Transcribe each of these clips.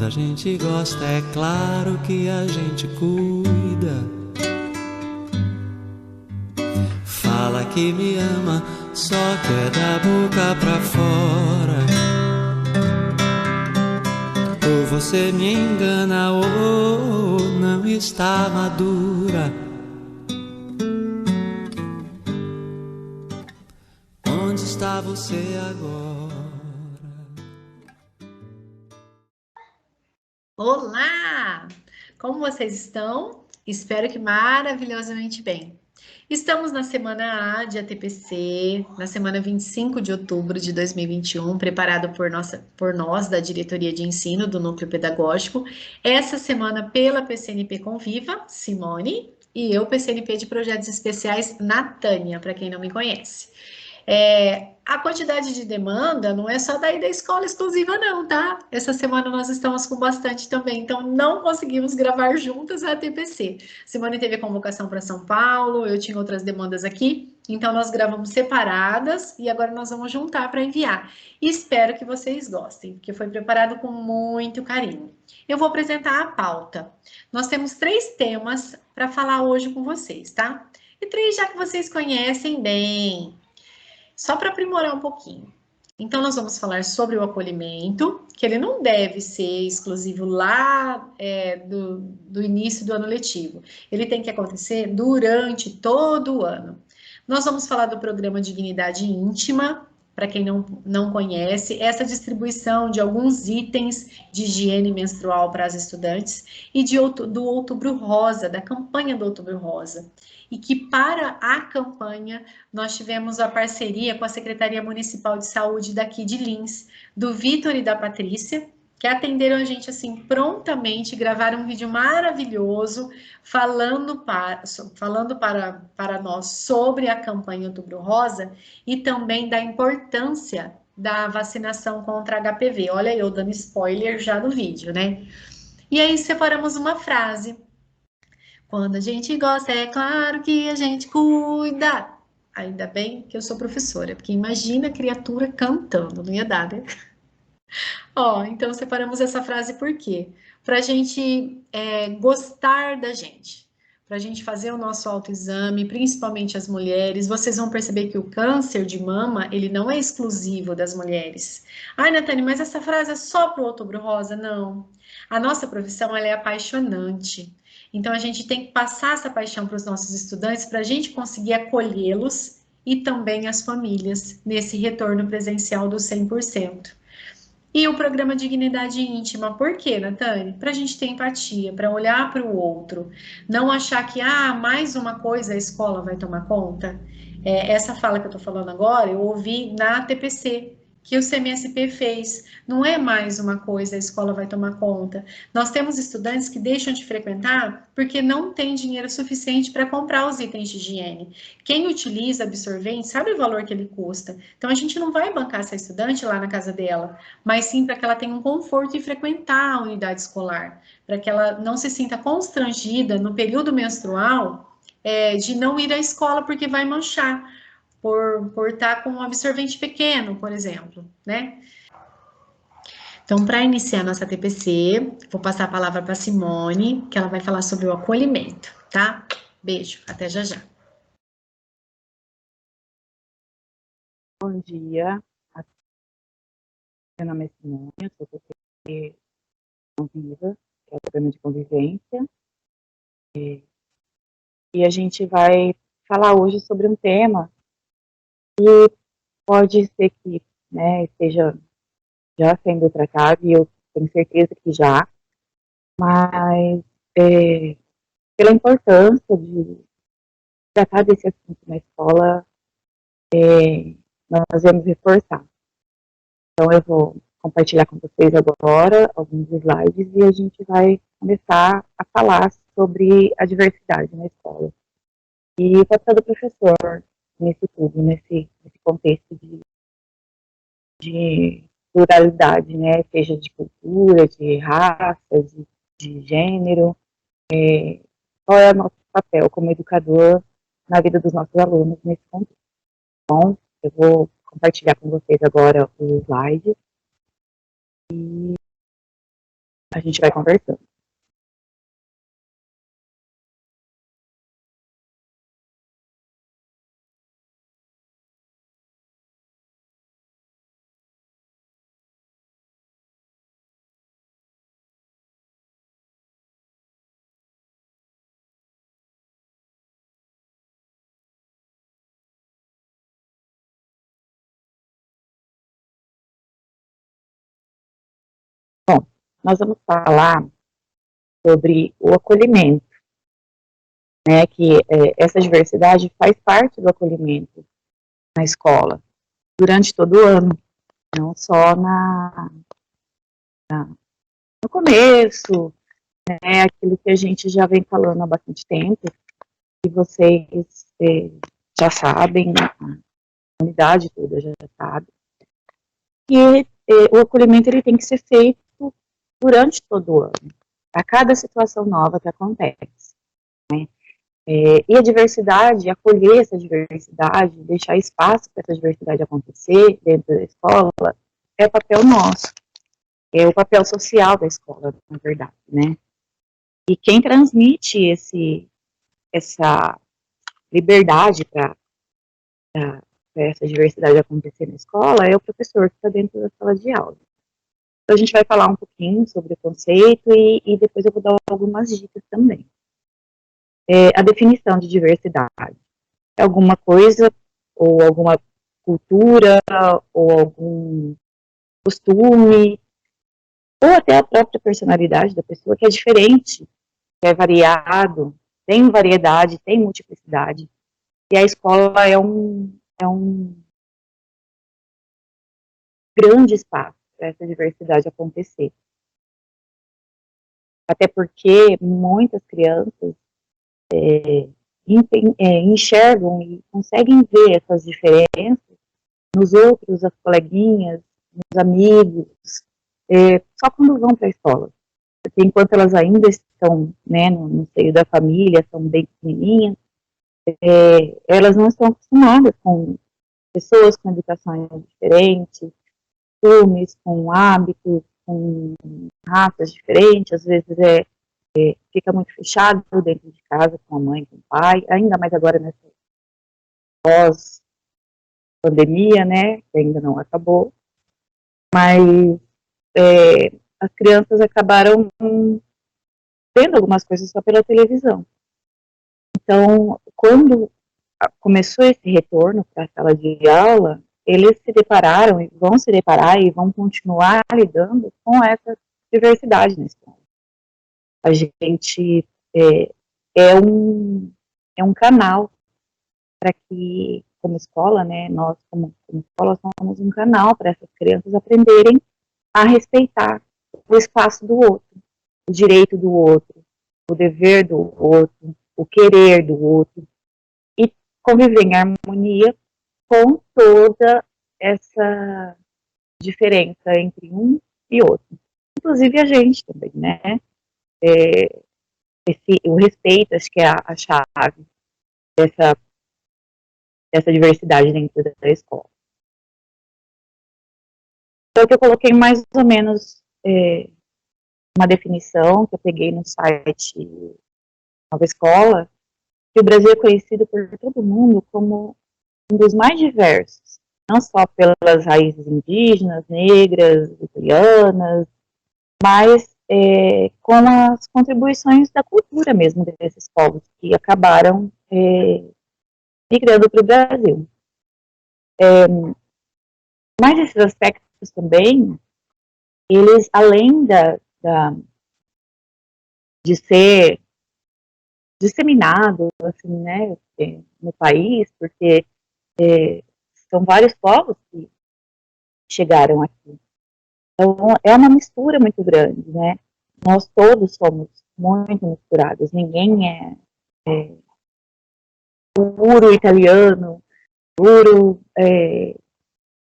Quando a gente gosta, é claro que a gente cuida. Fala que me ama, só que é da boca pra fora. Ou você me engana ou não está madura. Onde está você agora? Olá! Como vocês estão? Espero que maravilhosamente bem. Estamos na semana A de ATPC, na semana 25 de outubro de 2021, preparado por nós da Diretoria de Ensino do Núcleo Pedagógico. Essa semana pela PCNP Conviva, Simone, e eu, PCNP de Projetos Especiais, Natânia, para quem não me conhece. A quantidade de demanda não é só daí da escola exclusiva não, tá? Essa semana nós estamos com bastante também, então não conseguimos gravar juntas a TPC. Simone teve convocação para São Paulo, eu tinha outras demandas aqui, então nós gravamos separadas e agora nós vamos juntar para enviar. E espero que vocês gostem, porque foi preparado com muito carinho. Eu vou apresentar a pauta. Nós temos 3 temas para falar hoje com vocês, tá? E 3 já que vocês conhecem bem. Só para aprimorar um pouquinho. Então, nós vamos falar sobre o acolhimento, que ele não deve ser exclusivo lá do início do ano letivo. Ele tem que acontecer durante todo o ano. Nós vamos falar do programa Dignidade Íntima, para quem não conhece, essa distribuição de alguns itens de higiene menstrual para as estudantes e do Outubro Rosa, da campanha do Outubro Rosa. E que para a campanha nós tivemos a parceria com a Secretaria Municipal de Saúde daqui de Lins, do Vitor e da Patrícia, que atenderam a gente assim prontamente, gravaram um vídeo maravilhoso falando para nós sobre a campanha Outubro Rosa e também da importância da vacinação contra HPV. Olha eu dando spoiler já no vídeo, né? E aí separamos uma frase. Quando a gente gosta, é claro que a gente cuida. Ainda bem que eu sou professora, porque imagina a criatura cantando, não ia dar, né? Ó, então separamos essa frase por quê? Para a gente gostar da gente, para a gente fazer o nosso autoexame, principalmente as mulheres. Vocês vão perceber que o câncer de mama, ele não é exclusivo das mulheres. Ai, Natane, mas essa frase é só para o Outubro Rosa? Não. A nossa profissão, ela é apaixonante. Então, a gente tem que passar essa paixão para os nossos estudantes para a gente conseguir acolhê-los e também as famílias nesse retorno presencial do 100%. E o programa Dignidade Íntima, por quê, Natane? Para a gente ter empatia, para olhar para o outro, não achar que, mais uma coisa a escola vai tomar conta. Essa fala que eu estou falando agora, eu ouvi na TPC, que o CMSP fez. Não é mais uma coisa a escola vai tomar conta. Nós temos estudantes que deixam de frequentar porque não tem dinheiro suficiente para comprar os itens de higiene. Quem utiliza absorvente sabe o valor que ele custa. Então, a gente não vai bancar essa estudante lá na casa dela, mas sim para que ela tenha um conforto em frequentar a unidade escolar, para que ela não se sinta constrangida no período menstrual de não ir à escola porque vai manchar, por estar com um absorvente pequeno, por exemplo, né? Então, para iniciar nossa TPC, vou passar a palavra para a Simone, que ela vai falar sobre o acolhimento, tá? Beijo, até já já. Bom dia, meu nome é Simone, eu sou PCNP Conviva, que é o programa de convivência, e a gente vai falar hoje sobre um tema que pode ser que esteja já sendo tratado, e eu tenho certeza que já, mas pela importância de tratar desse assunto na escola, nós vamos reforçar. Então, eu vou compartilhar com vocês agora alguns slides e a gente vai começar a falar sobre a diversidade na escola. E o papel do professor nisso tudo, nesse contexto de pluralidade, né? Seja de cultura, de raça, de gênero. Qual é o nosso papel como educador na vida dos nossos alunos nesse contexto? Então, eu vou compartilhar com vocês agora o slide. a gente vai conversando. Bom, nós vamos falar sobre o acolhimento, né, que essa diversidade faz parte do acolhimento na escola, durante todo o ano, não só no começo, né, aquilo que a gente já vem falando há bastante tempo, que vocês já sabem, a comunidade toda já sabe, que o acolhimento ele tem que ser feito durante todo o ano, a cada situação nova que acontece, né? E a diversidade, acolher essa diversidade, deixar espaço para essa diversidade acontecer dentro da escola, é o papel nosso, é o papel social da escola, na verdade, né? E quem transmite essa liberdade para essa diversidade acontecer na escola é o professor que está dentro da sala de aula. Então, a gente vai falar um pouquinho sobre o conceito e depois eu vou dar algumas dicas também. A definição de diversidade é alguma coisa ou alguma cultura ou algum costume ou até a própria personalidade da pessoa que é diferente, que é variado, tem variedade, tem multiplicidade. E a escola é um grande espaço para essa diversidade acontecer. Até porque muitas crianças enxergam e conseguem ver essas diferenças nos outros, as coleguinhas, nos amigos, só quando vão para a escola. Porque enquanto elas ainda estão, né, no seio da família, são bem pequenininhas, elas não estão acostumadas com pessoas com educações diferentes, costumes, com hábitos, com raças diferentes, às vezes fica muito fechado dentro de casa, com a mãe, com o pai, ainda mais agora nessa pós-pandemia, né, que ainda não acabou, mas as crianças acabaram vendo algumas coisas só pela televisão. Então, quando começou esse retorno para a sala de aula, eles se depararam e vão se deparar e vão continuar lidando com essa diversidade na escola. A gente é um canal para que, como escola, né, nós como escola somos um canal para essas crianças aprenderem a respeitar o espaço do outro, o direito do outro, o dever do outro, o querer do outro, e conviver em harmonia com toda essa diferença entre um e outro. Inclusive a gente também, né? O respeito, acho que é a chave dessa diversidade dentro da escola. Então, que eu coloquei mais ou menos uma definição que eu peguei no site Nova Escola, que o Brasil é conhecido por todo mundo como um dos mais diversos, não só pelas raízes indígenas, negras, italianas, mas com as contribuições da cultura mesmo desses povos que acabaram migrando para o Brasil. Mas esses aspectos também, eles, além de ser disseminado, assim, né, no país, porque são vários povos que chegaram aqui. Então, é uma mistura muito grande, né? Nós todos somos muito misturados. Ninguém é puro italiano, puro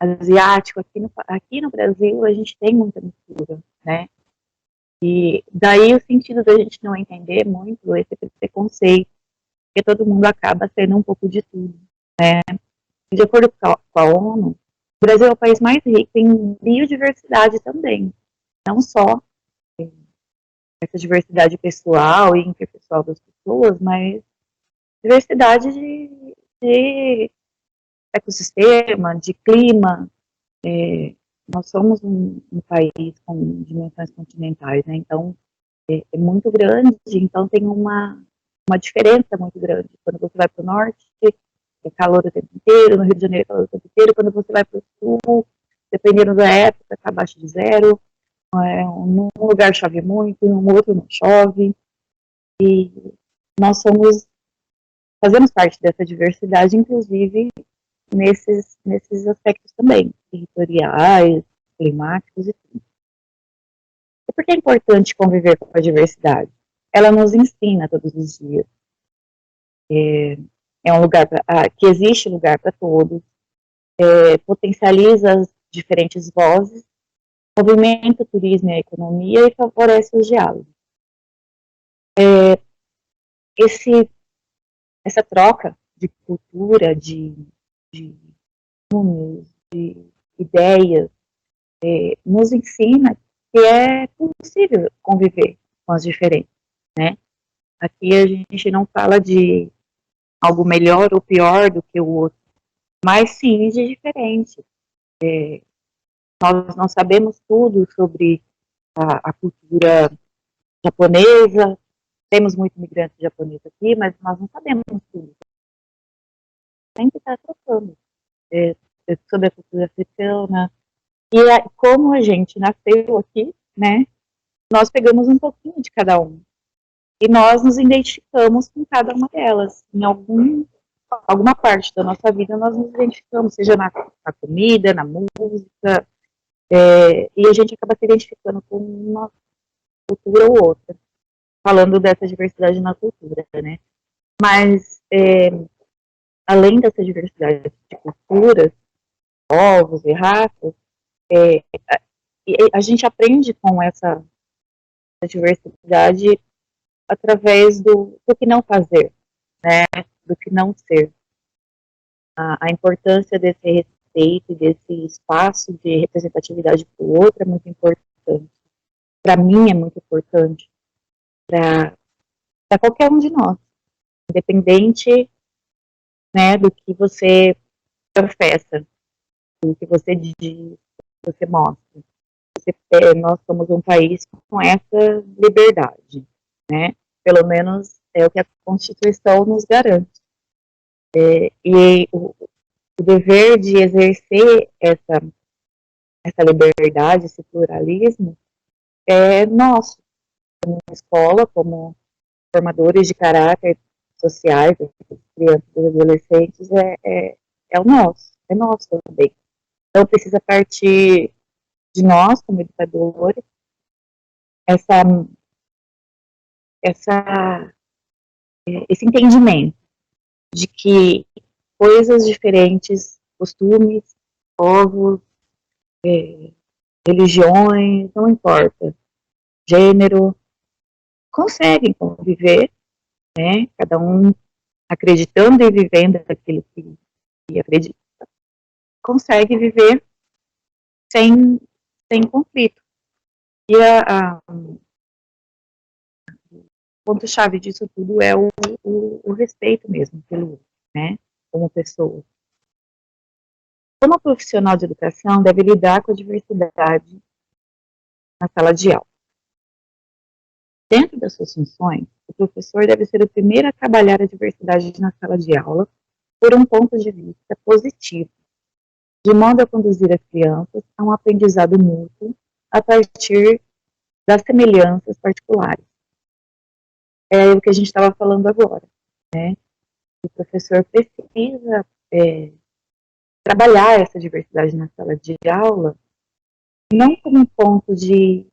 asiático. Aqui no Brasil, a gente tem muita mistura, né? E daí o sentido da gente não entender muito esse preconceito, porque todo mundo acaba sendo um pouco de tudo, né? De acordo com a ONU, o Brasil é o país mais rico em biodiversidade também, não só essa diversidade pessoal e interpessoal das pessoas, mas diversidade de ecossistema, de clima. Nós somos um país com dimensões continentais, né? Então, é muito grande, então tem uma diferença muito grande. Quando você vai para o norte, é calor o tempo inteiro, no Rio de Janeiro é calor o tempo inteiro, quando você vai para o sul, dependendo da época, está abaixo de zero, num lugar chove muito, num outro não chove, e nós fazemos parte dessa diversidade, inclusive nesses aspectos também, territoriais, climáticos e tudo. E por que é importante conviver com a diversidade? Ela nos ensina todos os dias. É um lugar que existe lugar para todos, potencializa as diferentes vozes, movimenta o turismo e a economia e favorece os diálogos. Essa troca de cultura, de números, de ideias, nos ensina que é possível conviver com as diferentes, né? Aqui a gente não fala de algo melhor ou pior do que o outro, mas sim de diferente. Nós não sabemos tudo sobre a cultura japonesa, temos muitos imigrantes japoneses aqui, mas nós não sabemos tudo. Sempre está trocando sobre a cultura africana. E como a gente nasceu aqui, né, nós pegamos um pouquinho de cada um. E nós nos identificamos com cada uma delas. Em alguma parte da nossa vida nós nos identificamos, seja na comida, na música, e a gente acaba se identificando com uma cultura ou outra, falando dessa diversidade na cultura, né? Mas, além dessa diversidade de culturas, povos e raças, a gente aprende com essa diversidade através do que não fazer, né? Do que não ser. A importância desse respeito, desse espaço de representatividade para o outro é muito importante. Para mim é muito importante. Para qualquer um de nós. Independente, né, do que você professa, do que você diz, do que você mostra. Nós somos um país com essa liberdade, né? Pelo menos é o que a Constituição nos garante. E o dever de exercer essa liberdade, esse pluralismo, é nosso, como escola, como formadores de caráter sociais, crianças e adolescentes, é é nosso também. Então precisa partir de nós, como educadores, esse entendimento de que coisas diferentes, costumes, povos, religiões, não importa, gênero, conseguem conviver, né? Cada um acreditando e vivendo aquilo que acredita, consegue viver sem conflito. E o ponto-chave disso tudo é o respeito mesmo pelo outro, né? Como pessoa. Como profissional de educação, deve lidar com a diversidade na sala de aula. Dentro das suas funções, o professor deve ser o primeiro a trabalhar a diversidade na sala de aula por um ponto de vista positivo, de modo a conduzir as crianças a um aprendizado mútuo a partir das semelhanças particulares. É o que a gente estava falando agora, né? O professor precisa trabalhar essa diversidade na sala de aula, não como um ponto de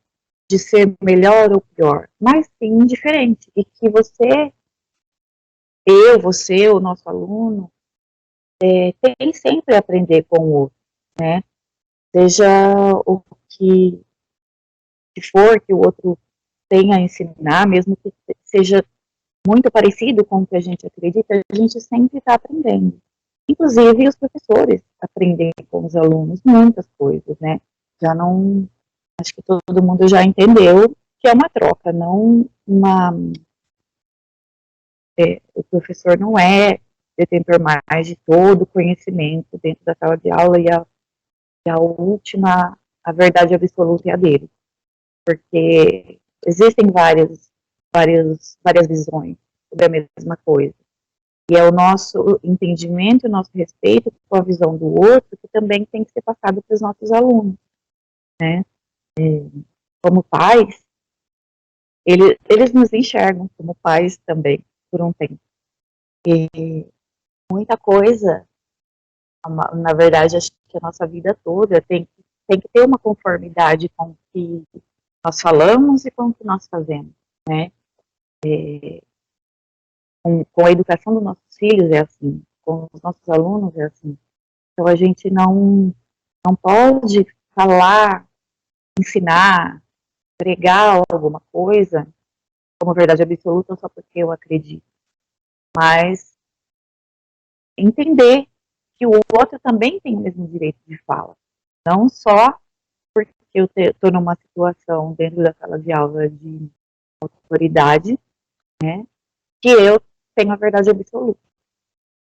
ser melhor ou pior, mas sim diferente, e que você, o nosso aluno, tem sempre a aprender com o outro, né? Seja o que for que o outro tenha a ensinar, mesmo que seja muito parecido com o que a gente acredita, a gente sempre está aprendendo. Inclusive, os professores aprendem com os alunos muitas coisas, né? Acho que todo mundo já entendeu que é uma troca, não uma... o professor não é detentor mais de todo o conhecimento dentro da sala de aula e a última, a verdade absoluta é a dele, porque existem várias visões sobre a mesma coisa. E é o nosso entendimento, o nosso respeito com a visão do outro que também tem que ser passado para os nossos alunos, né? Como pais, eles nos enxergam como pais também, por um tempo. E muita coisa, na verdade, acho que a nossa vida toda tem que ter uma conformidade com o que nós falamos e com o que nós fazemos, né? Com a educação dos nossos filhos é assim, com os nossos alunos é assim. Então a gente não pode falar, ensinar, pregar alguma coisa como verdade absoluta só porque eu acredito, mas entender que o outro também tem o mesmo direito de fala, não só porque eu estou numa situação dentro da sala de aula de autoridade, né, que eu tenho a verdade absoluta.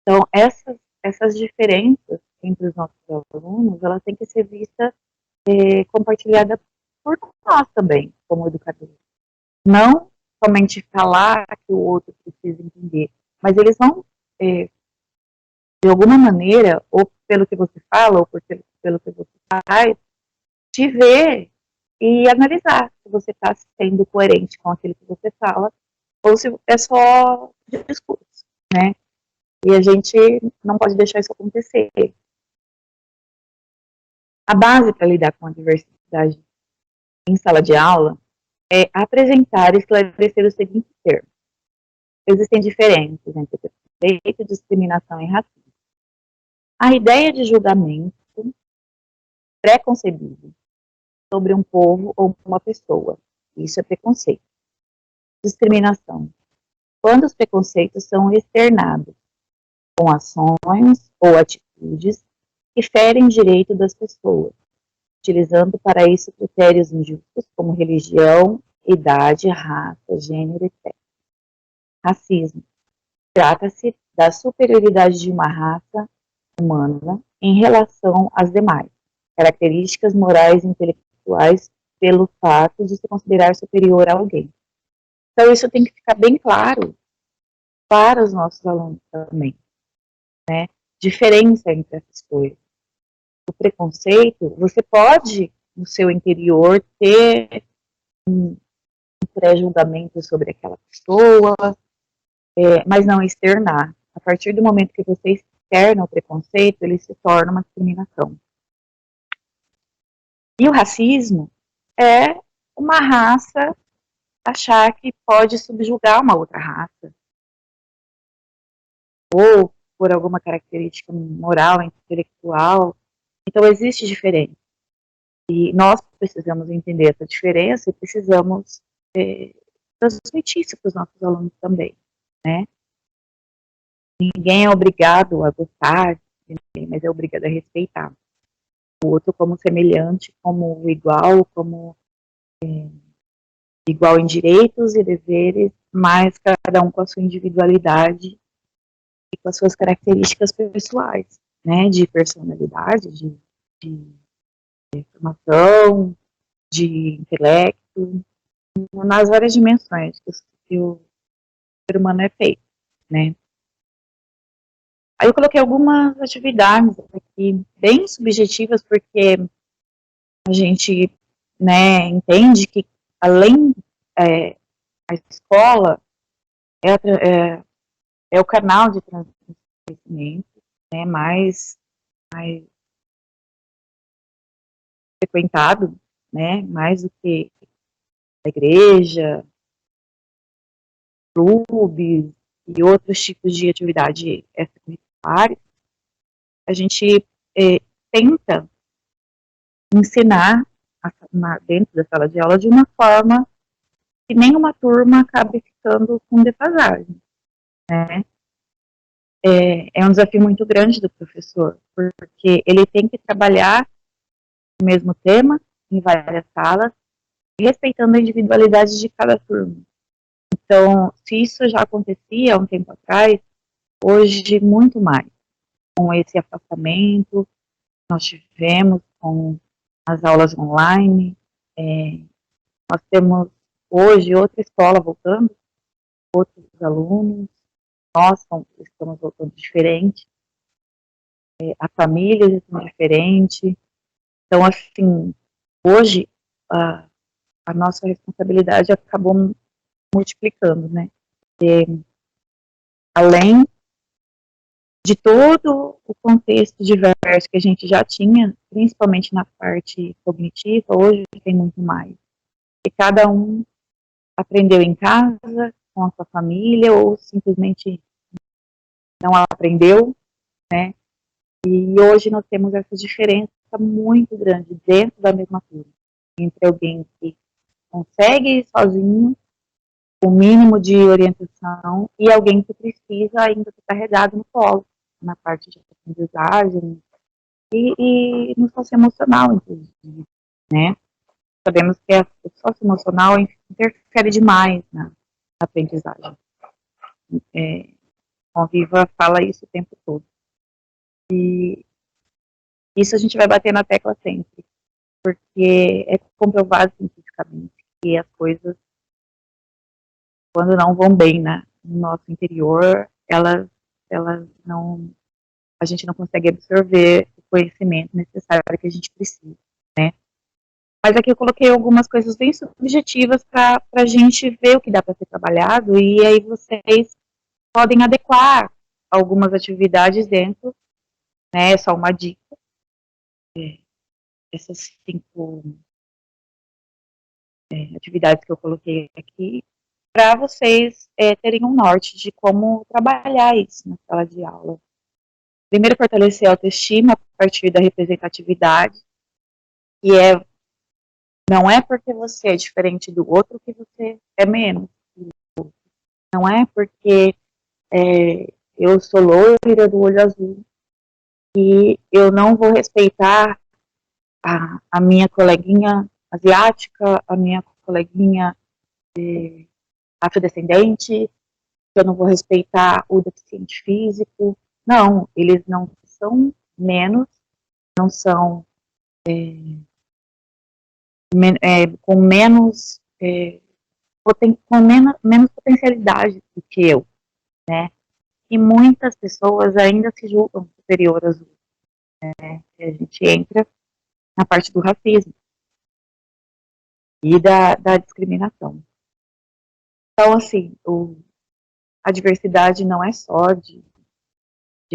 Então, essas diferenças entre os nossos alunos, elas têm que ser vistas compartilhada por nós também, como educadores. Não somente falar que o outro precisa entender, mas eles vão, de alguma maneira, ou pelo que você fala, ou pelo que você faz, te ver e analisar se você está sendo coerente com aquilo que você fala, ou se é só discurso, né? E a gente não pode deixar isso acontecer. A base para lidar com a diversidade em sala de aula é apresentar e esclarecer o seguinte termo. Existem diferenças entre preconceito, discriminação e racismo. A ideia de julgamento preconcebido sobre um povo ou uma pessoa. Isso é preconceito. Discriminação. Quando os preconceitos são externados com ações ou atitudes que ferem direito das pessoas, utilizando para isso critérios injustos como religião, idade, raça, gênero, etc. Racismo. Trata-se da superioridade de uma raça humana em relação às demais, características morais e intelectuais pelo fato de se considerar superior a alguém. Então, isso tem que ficar bem claro para os nossos alunos também, né? Diferença entre essas coisas. O preconceito, você pode, no seu interior, ter um pré-julgamento sobre aquela pessoa, mas não externar. A partir do momento que você externa o preconceito, ele se torna uma discriminação. E o racismo é uma raça achar que pode subjugar uma outra raça, ou por alguma característica moral, intelectual. Então, existe diferença. E nós precisamos entender essa diferença e precisamos transmitir isso para os nossos alunos também, né? Ninguém é obrigado a gostar de ninguém, mas é obrigado a respeitar o outro como semelhante, como igual, como igual em direitos e deveres, mas cada um com a sua individualidade e com as suas características pessoais, né? De personalidade, de formação, de intelecto, nas várias dimensões que o ser humano é feito, né? Aí eu coloquei algumas atividades aqui bem subjetivas, porque a gente, né, entende que além a escola é o canal de transmissão de conhecimento, né, mais frequentado, né, mais do que a igreja, clubes e outros tipos de atividade extracurriculares. A gente tenta ensinar dentro da sala de aula de uma forma que nenhuma turma acabe ficando com defasagem, né? É um desafio muito grande do professor, porque ele tem que trabalhar o mesmo tema em várias salas, respeitando a individualidade de cada turma. Então, se isso já acontecia há um tempo atrás, hoje muito mais, com esse afastamento nós tivemos com as aulas online, nós temos hoje outra escola voltando, outros alunos, nós estamos voltando diferente, a família está diferente, então assim, hoje a nossa responsabilidade acabou multiplicando, né? E, além de todo o contexto diverso que a gente já tinha, principalmente na parte cognitiva, hoje tem muito mais. E cada um aprendeu em casa, com a sua família, ou simplesmente não aprendeu, né? E hoje nós temos essa diferença muito grande dentro da mesma turma, entre alguém que consegue ir sozinho, o mínimo de orientação, e alguém que precisa ainda ser carregado no colo, na parte de aprendizagem e no socioemocional, inclusive, né? Sabemos que o socioemocional interfere demais na aprendizagem. A Viva fala isso o tempo todo. E isso a gente vai bater na tecla sempre, porque é comprovado cientificamente que as coisas, quando não vão bem no nosso interior, elas não, a gente não consegue absorver o conhecimento necessário que a gente precisa, né? Mas aqui eu coloquei algumas coisas bem subjetivas para a gente ver o que dá para ser trabalhado, e aí vocês podem adequar algumas atividades dentro, né? É só uma dica. Essas 5 atividades que eu coloquei aqui, para vocês terem um norte de como trabalhar isso na sala de aula. Primeiro, fortalecer a autoestima a partir da representatividade, que não é porque você é diferente do outro que você é menos. Não é porque eu sou loira do olho azul e eu não vou respeitar a minha coleguinha asiática, a minha coleguinha afrodescendente, eu não vou respeitar o deficiente físico. Não, eles não são menos, não são com menos menos potencialidade do que eu, né? E muitas pessoas ainda se julgam superiores, né? E a gente entra na parte do racismo e da discriminação. Então, assim, a diversidade não é só de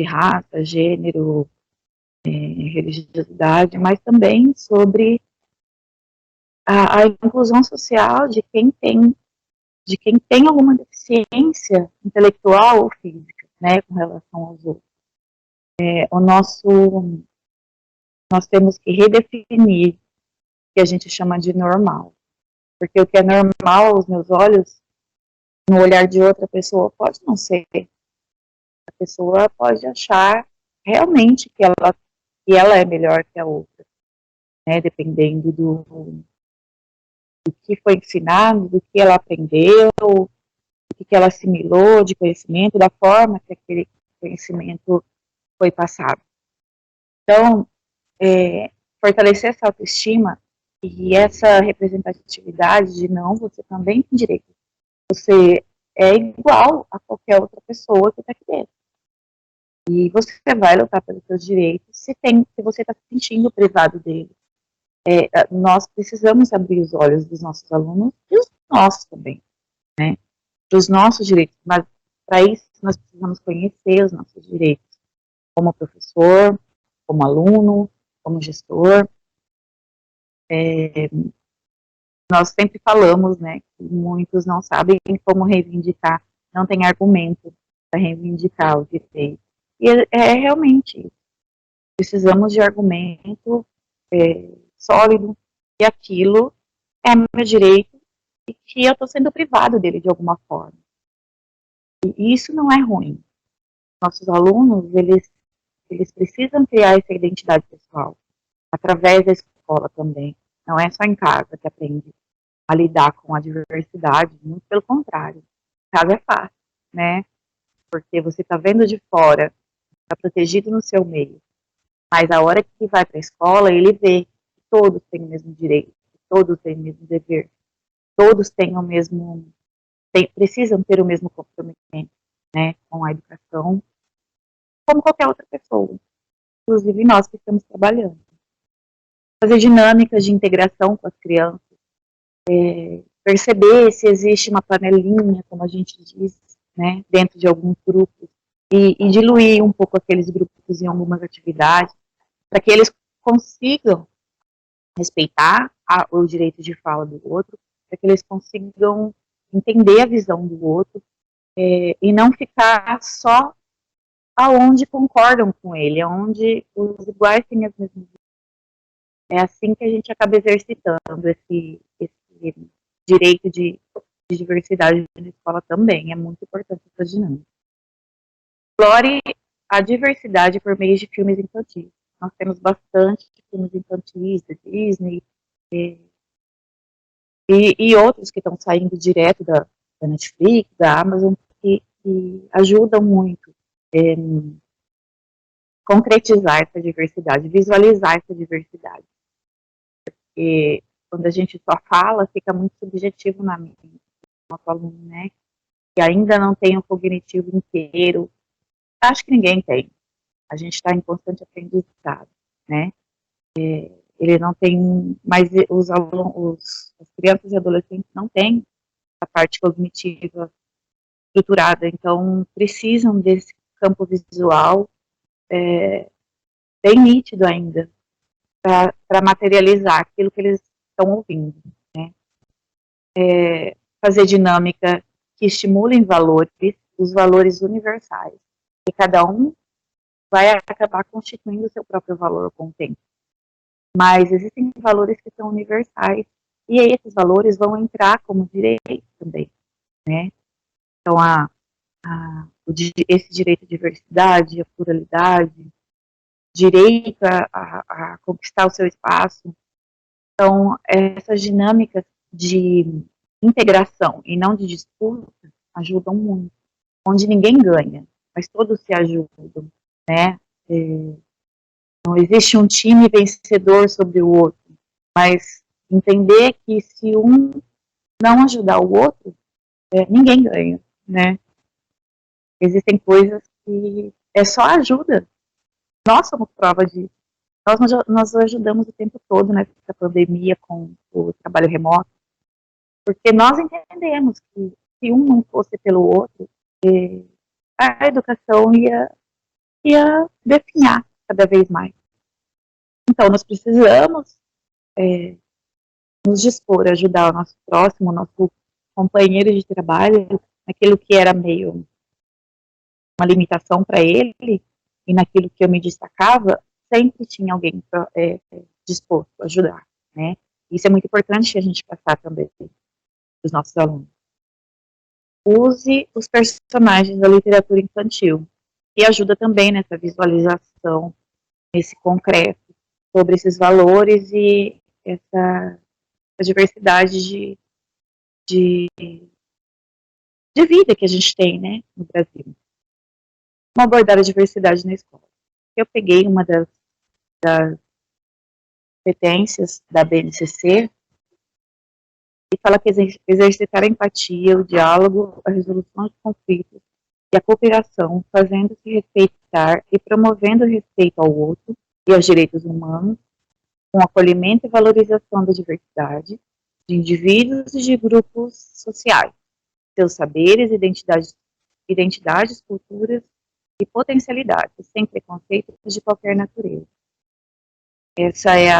raça, gênero, religiosidade, mas também sobre a inclusão social de quem tem alguma deficiência intelectual ou física, né, com relação aos outros. Nós temos que redefinir o que a gente chama de normal, porque o que é normal aos meus olhos, no olhar de outra pessoa, pode não ser. A pessoa pode achar realmente que ela é melhor que a outra, né, dependendo do que foi ensinado, do que ela aprendeu, do que ela assimilou de conhecimento, da forma que aquele conhecimento foi passado. Então, fortalecer essa autoestima e essa representatividade de não, você também tem direito. Você é igual a qualquer outra pessoa que está aqui dentro. E você vai lutar pelos seus direitos se você está se sentindo privado dele. Nós precisamos abrir os olhos dos nossos alunos e os nossos também, né? Dos nossos direitos, mas para isso nós precisamos conhecer os nossos direitos, como professor, como aluno, como gestor. Nós sempre falamos, né, que muitos não sabem como reivindicar, não tem argumento para reivindicar o direito. E realmente isso. Precisamos de argumento sólido, e aquilo é meu direito e que eu estou sendo privado dele de alguma forma. E isso não é ruim. Nossos alunos, eles precisam criar essa identidade pessoal, através da escola também. Não é só em casa que aprende. a lidar com a diversidade, muito pelo contrário. Casa é fácil, né? Porque você está vendo de fora, está protegido no seu meio. Mas a hora que vai para a escola, ele vê que todos têm o mesmo direito, que todos têm o mesmo dever, todos têm o mesmo, precisam ter o mesmo comprometimento, né, com a educação, como qualquer outra pessoa, inclusive nós que estamos trabalhando. Fazer dinâmicas de integração com as crianças, perceber se existe uma panelinha, como a gente diz, né, dentro de alguns grupos, e diluir um pouco aqueles grupos em algumas atividades, para que eles consigam respeitar o direito de fala do outro, para que eles consigam entender a visão do outro, e não ficar só aonde concordam com ele, aonde os iguais têm as mesmas. É assim que a gente acaba exercitando esse direito de diversidade na escola também. É muito importante essa dinâmica. Explore a diversidade por meio de filmes infantis. Nós temos bastante filmes infantis da Disney e outros que estão saindo direto da Netflix, da Amazon, que ajudam muito concretizar essa diversidade, visualizar essa diversidade. Porque quando a gente só fala, fica muito subjetivo na mente do nosso aluno, né? Que ainda não tem o cognitivo inteiro. Acho que ninguém tem. A gente está em constante aprendizado, né? Ele não tem, mas os alunos, as crianças e adolescentes não têm a parte cognitiva estruturada, então precisam desse campo visual bem nítido ainda, para materializar aquilo que eles estão ouvindo, né? Fazer dinâmica que estimulem valores, os valores universais, e cada um vai acabar constituindo o seu próprio valor com o tempo. Mas existem valores que são universais, e aí esses valores vão entrar como direito também, né? Então, esse direito à diversidade, à pluralidade, direito a conquistar o seu espaço. Então, essas dinâmicas de integração e não de disputa ajudam muito, onde ninguém ganha, mas todos se ajudam, né? Não existe um time vencedor sobre o outro, mas entender que se um não ajudar o outro, ninguém ganha, né? Existem coisas que é só ajuda. Nós somos prova disso. Nós ajudamos o tempo todo nessa pandemia com o trabalho remoto, porque nós entendemos que se um não fosse pelo outro, a educação ia definhar cada vez mais. Então, nós precisamos nos dispor a ajudar o nosso próximo, o nosso companheiro de trabalho, naquilo que era meio uma limitação para ele, e naquilo que eu me destacava, sempre tinha alguém disposto a ajudar, né? Isso é muito importante a gente passar também para os nossos alunos. Use os personagens da literatura infantil, que ajuda também nessa visualização, nesse concreto, sobre esses valores e essa diversidade de vida que a gente tem, né, no Brasil. Como abordar a diversidade na escola? Eu peguei uma das competências da BNCC e fala que exercitar a empatia, o diálogo, a resolução de conflitos e a cooperação, fazendo-se respeitar e promovendo o respeito ao outro e aos direitos humanos, com acolhimento e valorização da diversidade de indivíduos e de grupos sociais, seus saberes, identidades, culturas e potencialidades, sem preconceitos de qualquer natureza. Essa é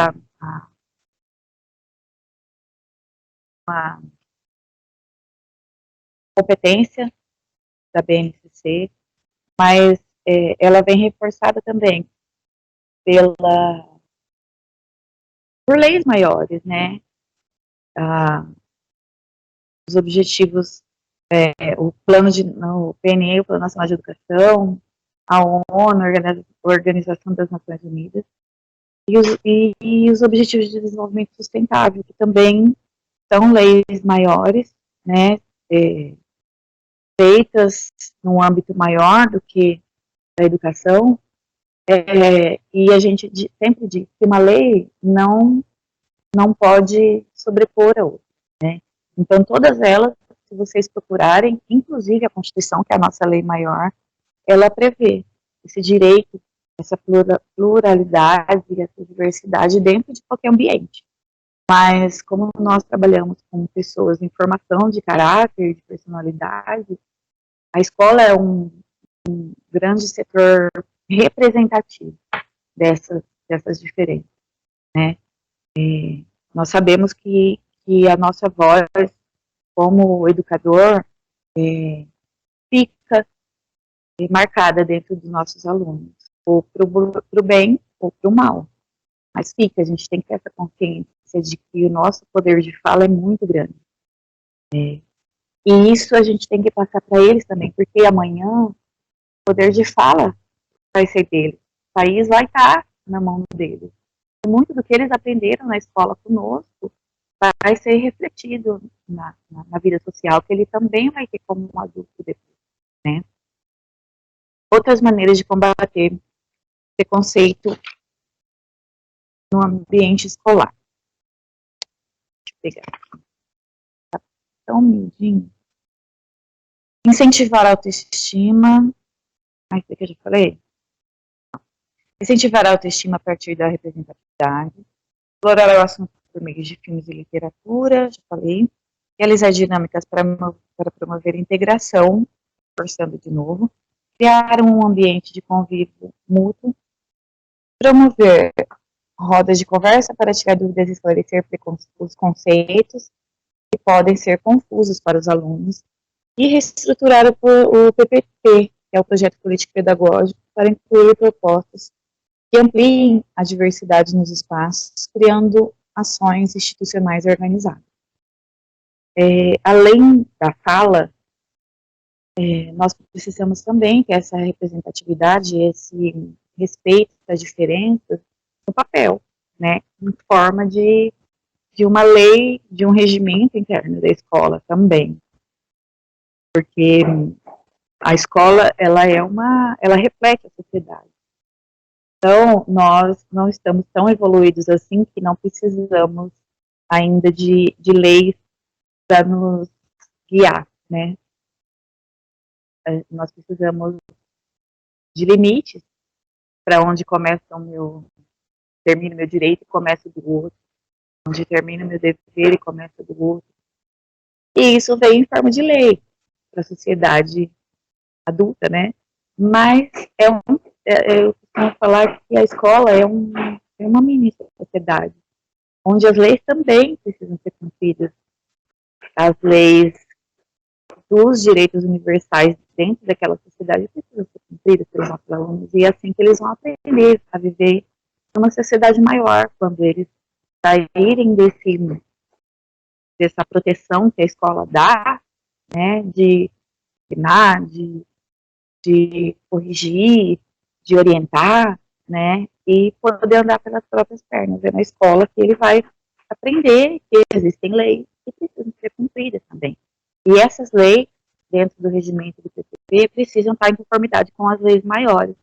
uma competência da BNCC, mas ela vem reforçada também por leis maiores, né? Os objetivos, o PNE, o Plano Nacional de Educação, a ONU, a Organização das Nações Unidas, e os Objetivos de Desenvolvimento Sustentável, que também são leis maiores, né, feitas num âmbito maior do que a educação, e a gente sempre diz que uma lei não pode sobrepor a outra, né? Então, todas elas, se vocês procurarem, inclusive a Constituição, que é a nossa lei maior, ela prevê esse direito, essa pluralidade, essa diversidade dentro de qualquer ambiente. Mas, como nós trabalhamos com pessoas em formação de caráter, de personalidade, a escola é um grande setor representativo dessas diferenças, né? Nós sabemos que a nossa voz, como educador, fica marcada dentro dos nossos alunos, ou para o bem ou para o mal. Mas fica, a gente tem que ter essa consciência de que o nosso poder de fala é muito grande. E isso a gente tem que passar para eles também, porque amanhã o poder de fala vai ser deles. O país vai estar na mão deles. E muito do que eles aprenderam na escola conosco vai ser refletido na vida social, que ele também vai ter como um adulto depois, né? Outras maneiras de combater preconceito no ambiente escolar. Deixa eu pegar aqui. Tá tão humildinho. Incentivar a autoestima. Mas o que eu já falei? Incentivar a autoestima a partir da representatividade. Explorar o assunto por meio de filmes e literatura, já falei. Realizar dinâmicas para promover a integração, forçando de novo. Criar um ambiente de convívio mútuo. Promover rodas de conversa para tirar dúvidas e esclarecer os conceitos que podem ser confusos para os alunos. E reestruturar o PPP, que é o Projeto Político Pedagógico, para incluir propostas que ampliem a diversidade nos espaços, criando ações institucionais organizadas. Além da fala, nós precisamos também ter essa representatividade, esse respeito às diferenças no papel, né, em forma de uma lei, de um regimento interno da escola também. Porque a escola, ela reflete a sociedade. Então, nós não estamos tão evoluídos assim que não precisamos ainda de leis para nos guiar, né? Nós precisamos de limites para onde termina o meu direito e começa o do outro, onde termina o meu dever e começa o do outro. E isso vem em forma de lei para a sociedade adulta, né? Mas eu costumo falar que a escola é uma mini sociedade, onde as leis também precisam ser cumpridas. As leis dos direitos universais dentro daquela sociedade precisam ser cumpridas pelos nossos alunos, e é assim que eles vão aprender a viver numa sociedade maior, quando eles saírem dessa proteção que a escola dá, né, de ensinar, de corrigir, de orientar, né, e poder andar pelas próprias pernas. É na escola que ele vai aprender que existem leis que precisam ser cumpridas também. E essas leis, dentro do regimento do PPP, precisam estar em conformidade com as leis maiores,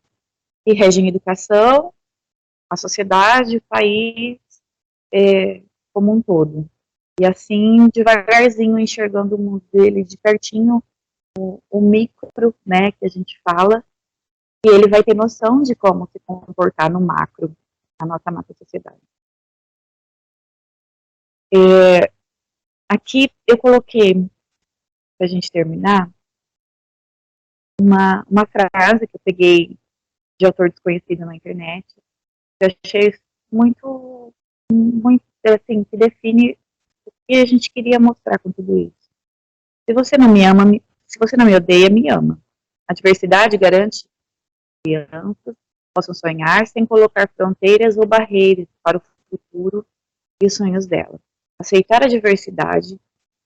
que regem a educação, a sociedade, o país, como um todo. E assim, devagarzinho, enxergando o mundo dele de pertinho, o micro, né, que a gente fala, e ele vai ter noção de como se comportar no macro, a nossa macro sociedade. Aqui eu coloquei, para a gente terminar, uma frase que eu peguei de autor desconhecido na internet, que eu achei muito, assim, que define o que a gente queria mostrar com tudo isso. Se você não me ama, se você não me odeia, me ama. A diversidade garante que crianças possam sonhar sem colocar fronteiras ou barreiras para o futuro e os sonhos delas. Aceitar a diversidade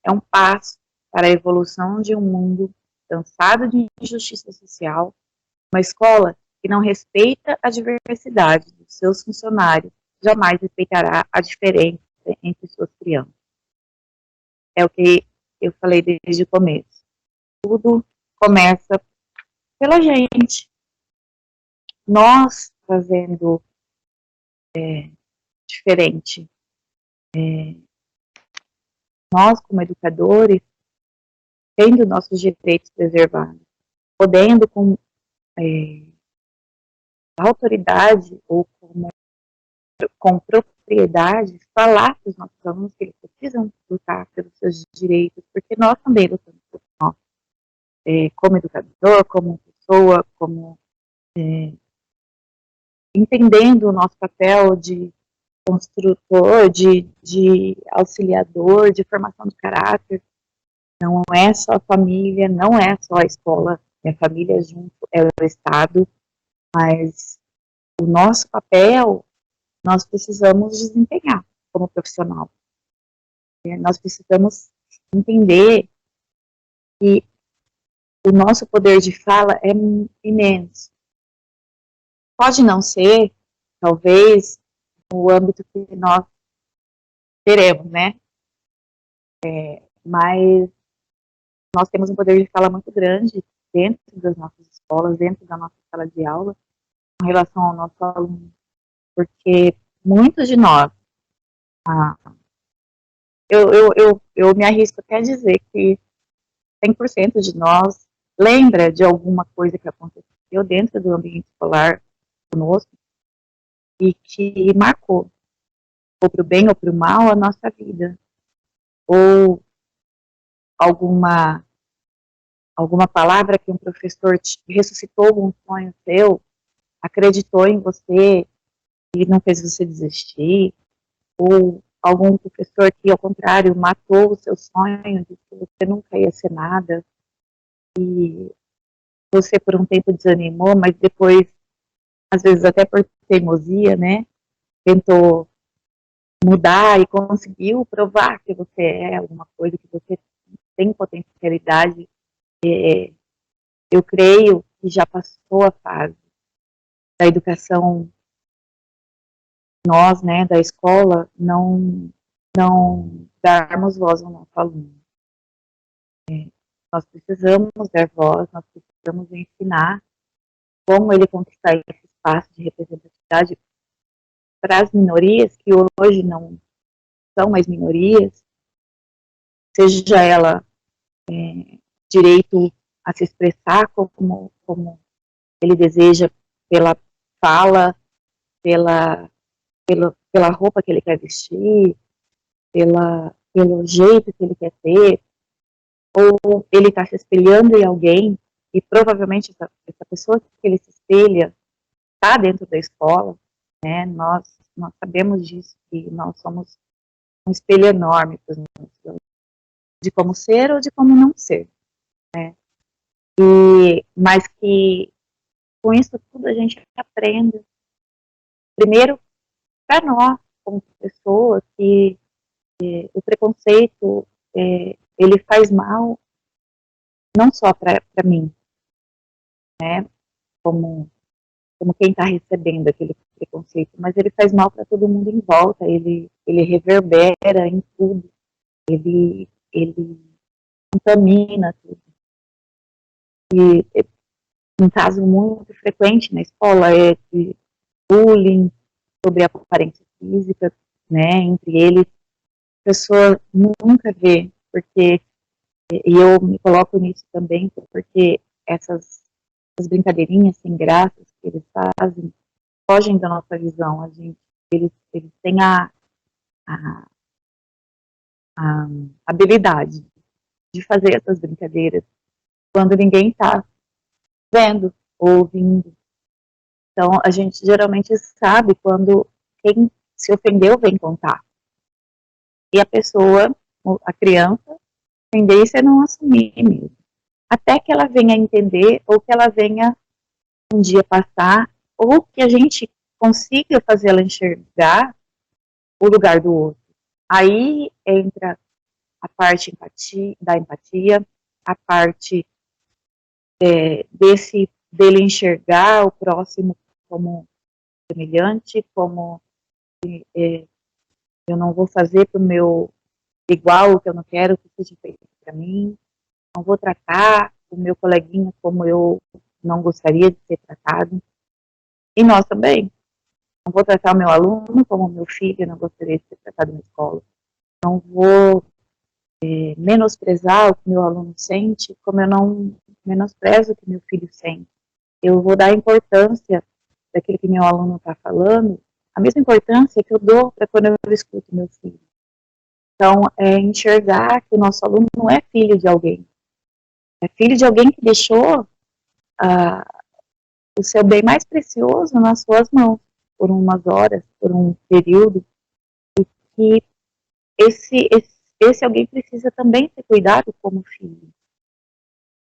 é um passo para a evolução de um mundo cansado de injustiça social, uma escola que não respeita a diversidade dos seus funcionários jamais respeitará a diferença entre suas crianças. é o que eu falei desde o começo. Tudo começa pela gente. Nós fazendo diferente. Nós, como educadores, tendo nossos direitos preservados, podendo com autoridade ou com propriedade falar para os nossos alunos que eles precisam lutar pelos seus direitos, porque nós também lutamos por nós, como educador, como pessoa, como entendendo o nosso papel de construtor, de auxiliador, de formação de caráter. Não é só a família, não é só a escola, é a família junto, é o Estado, mas o nosso papel nós precisamos desempenhar como profissional. Nós precisamos entender que o nosso poder de fala é imenso. Pode não ser, talvez, no âmbito que nós teremos, né? Mas nós temos um poder de fala muito grande dentro das nossas escolas, dentro da nossa sala de aula, em relação ao nosso aluno, porque muitos de nós, eu me arrisco até a dizer que 100% de nós lembra de alguma coisa que aconteceu dentro do ambiente escolar conosco e que marcou, ou para o bem ou para o mal, a nossa vida, ou alguma palavra que um professor ressuscitou algum sonho seu, acreditou em você e não fez você desistir, ou algum professor que, ao contrário, matou o seu sonho, disse que você nunca ia ser nada, e você por um tempo desanimou, mas depois, às vezes até por teimosia, né, tentou mudar e conseguiu provar que você é alguma coisa, que você tem potencialidade. Eu creio que já passou a fase da educação, nós, né, da escola, não darmos voz ao nosso aluno. Nós precisamos dar voz, nós precisamos ensinar como ele conquistar esse espaço de representatividade para as minorias, que hoje não são mais minorias, seja ela direito a se expressar como ele deseja, pela fala, pela roupa que ele quer vestir, pelo jeito que ele quer ter, ou ele está se espelhando em alguém, e provavelmente essa pessoa que ele se espelha está dentro da escola, né? Nós sabemos disso, que nós somos um espelho enorme para os nossos alunos, de como ser ou de como não ser, né? Mas que com isso tudo a gente aprende, primeiro, para nós, como pessoas, que o preconceito, ele faz mal, não só para mim, né, como quem está recebendo aquele preconceito, mas ele faz mal para todo mundo em volta, ele reverbera em tudo, ele contamina tudo. E um caso muito frequente na escola é de bullying, sobre a aparência física, né, entre eles, a pessoa nunca vê, porque, e eu me coloco nisso também, porque essas brincadeirinhas sem graças que eles fazem, fogem da nossa visão, eles têm a habilidade de fazer essas brincadeiras quando ninguém está vendo, ouvindo. Então, a gente geralmente sabe quando quem se ofendeu vem contar. E a pessoa, a criança, tendência é não assumir mesmo. Até que ela venha entender, ou que ela venha um dia passar, ou que a gente consiga fazer ela enxergar o lugar do outro. Aí entra a parte da empatia, a parte dele enxergar o próximo como semelhante, como eu não vou fazer para o meu igual, o que eu não quero que seja feito para mim, não vou tratar o meu coleguinha como eu não gostaria de ser tratado, e nós também. Não vou tratar o meu aluno como o meu filho não gostaria de ser tratado na escola. Não vou menosprezar o que meu aluno sente, como eu não menosprezo o que meu filho sente. Eu vou dar importância daquilo que meu aluno está falando, a mesma importância que eu dou para quando eu escuto meu filho. Então, é enxergar que o nosso aluno não é filho de alguém. É filho de alguém que deixou o seu bem mais precioso nas suas mãos, por umas horas, por um período, que esse alguém precisa também ser cuidado como filho.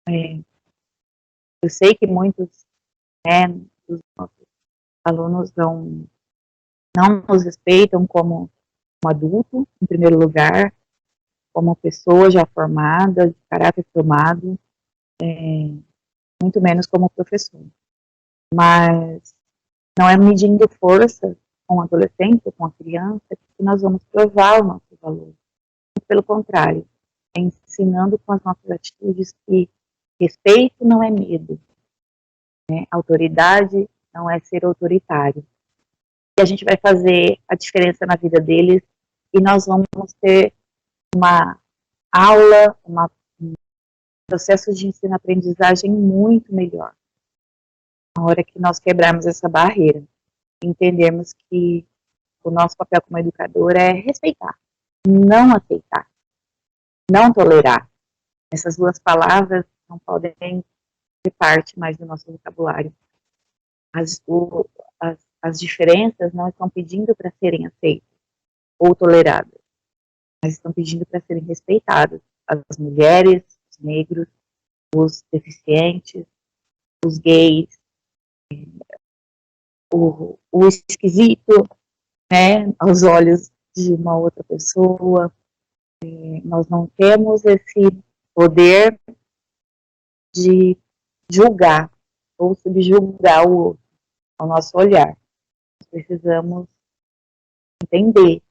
Eu sei que muitos dos nossos alunos não nos respeitam como um adulto, em primeiro lugar, como pessoa já formada, de caráter formado, muito menos como professor. Mas não é medindo força com o adolescente ou com a criança que nós vamos provar o nosso valor. Pelo contrário, é ensinando com as nossas atitudes que respeito não é medo, né? Autoridade não é ser autoritário. E a gente vai fazer a diferença na vida deles e nós vamos ter uma aula, um processo de ensino-aprendizagem muito melhor. Na hora que nós quebrarmos essa barreira, entendermos que o nosso papel como educador é respeitar, não aceitar, não tolerar. Essas duas palavras não podem ser parte mais do nosso vocabulário. As diferenças não estão pedindo para serem aceitas ou toleradas, mas estão pedindo para serem respeitadas. As mulheres, os negros, os deficientes, os gays, o esquisito, né, aos olhos de uma outra pessoa. Nós não temos esse poder de julgar ou subjugar o outro ao nosso olhar. Nós precisamos entender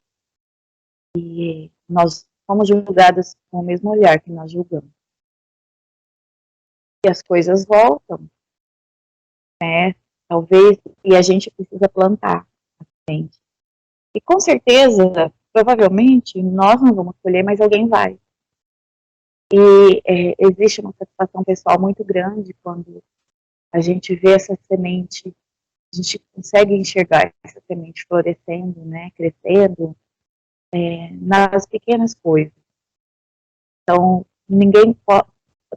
que nós somos julgadas com o mesmo olhar que nós julgamos. E as coisas voltam, né? Talvez, e a gente precisa plantar a semente. E com certeza, provavelmente, nós não vamos colher, mas alguém vai. E existe uma satisfação pessoal muito grande quando a gente vê essa semente, a gente consegue enxergar essa semente florescendo, né, crescendo, nas pequenas coisas. Então,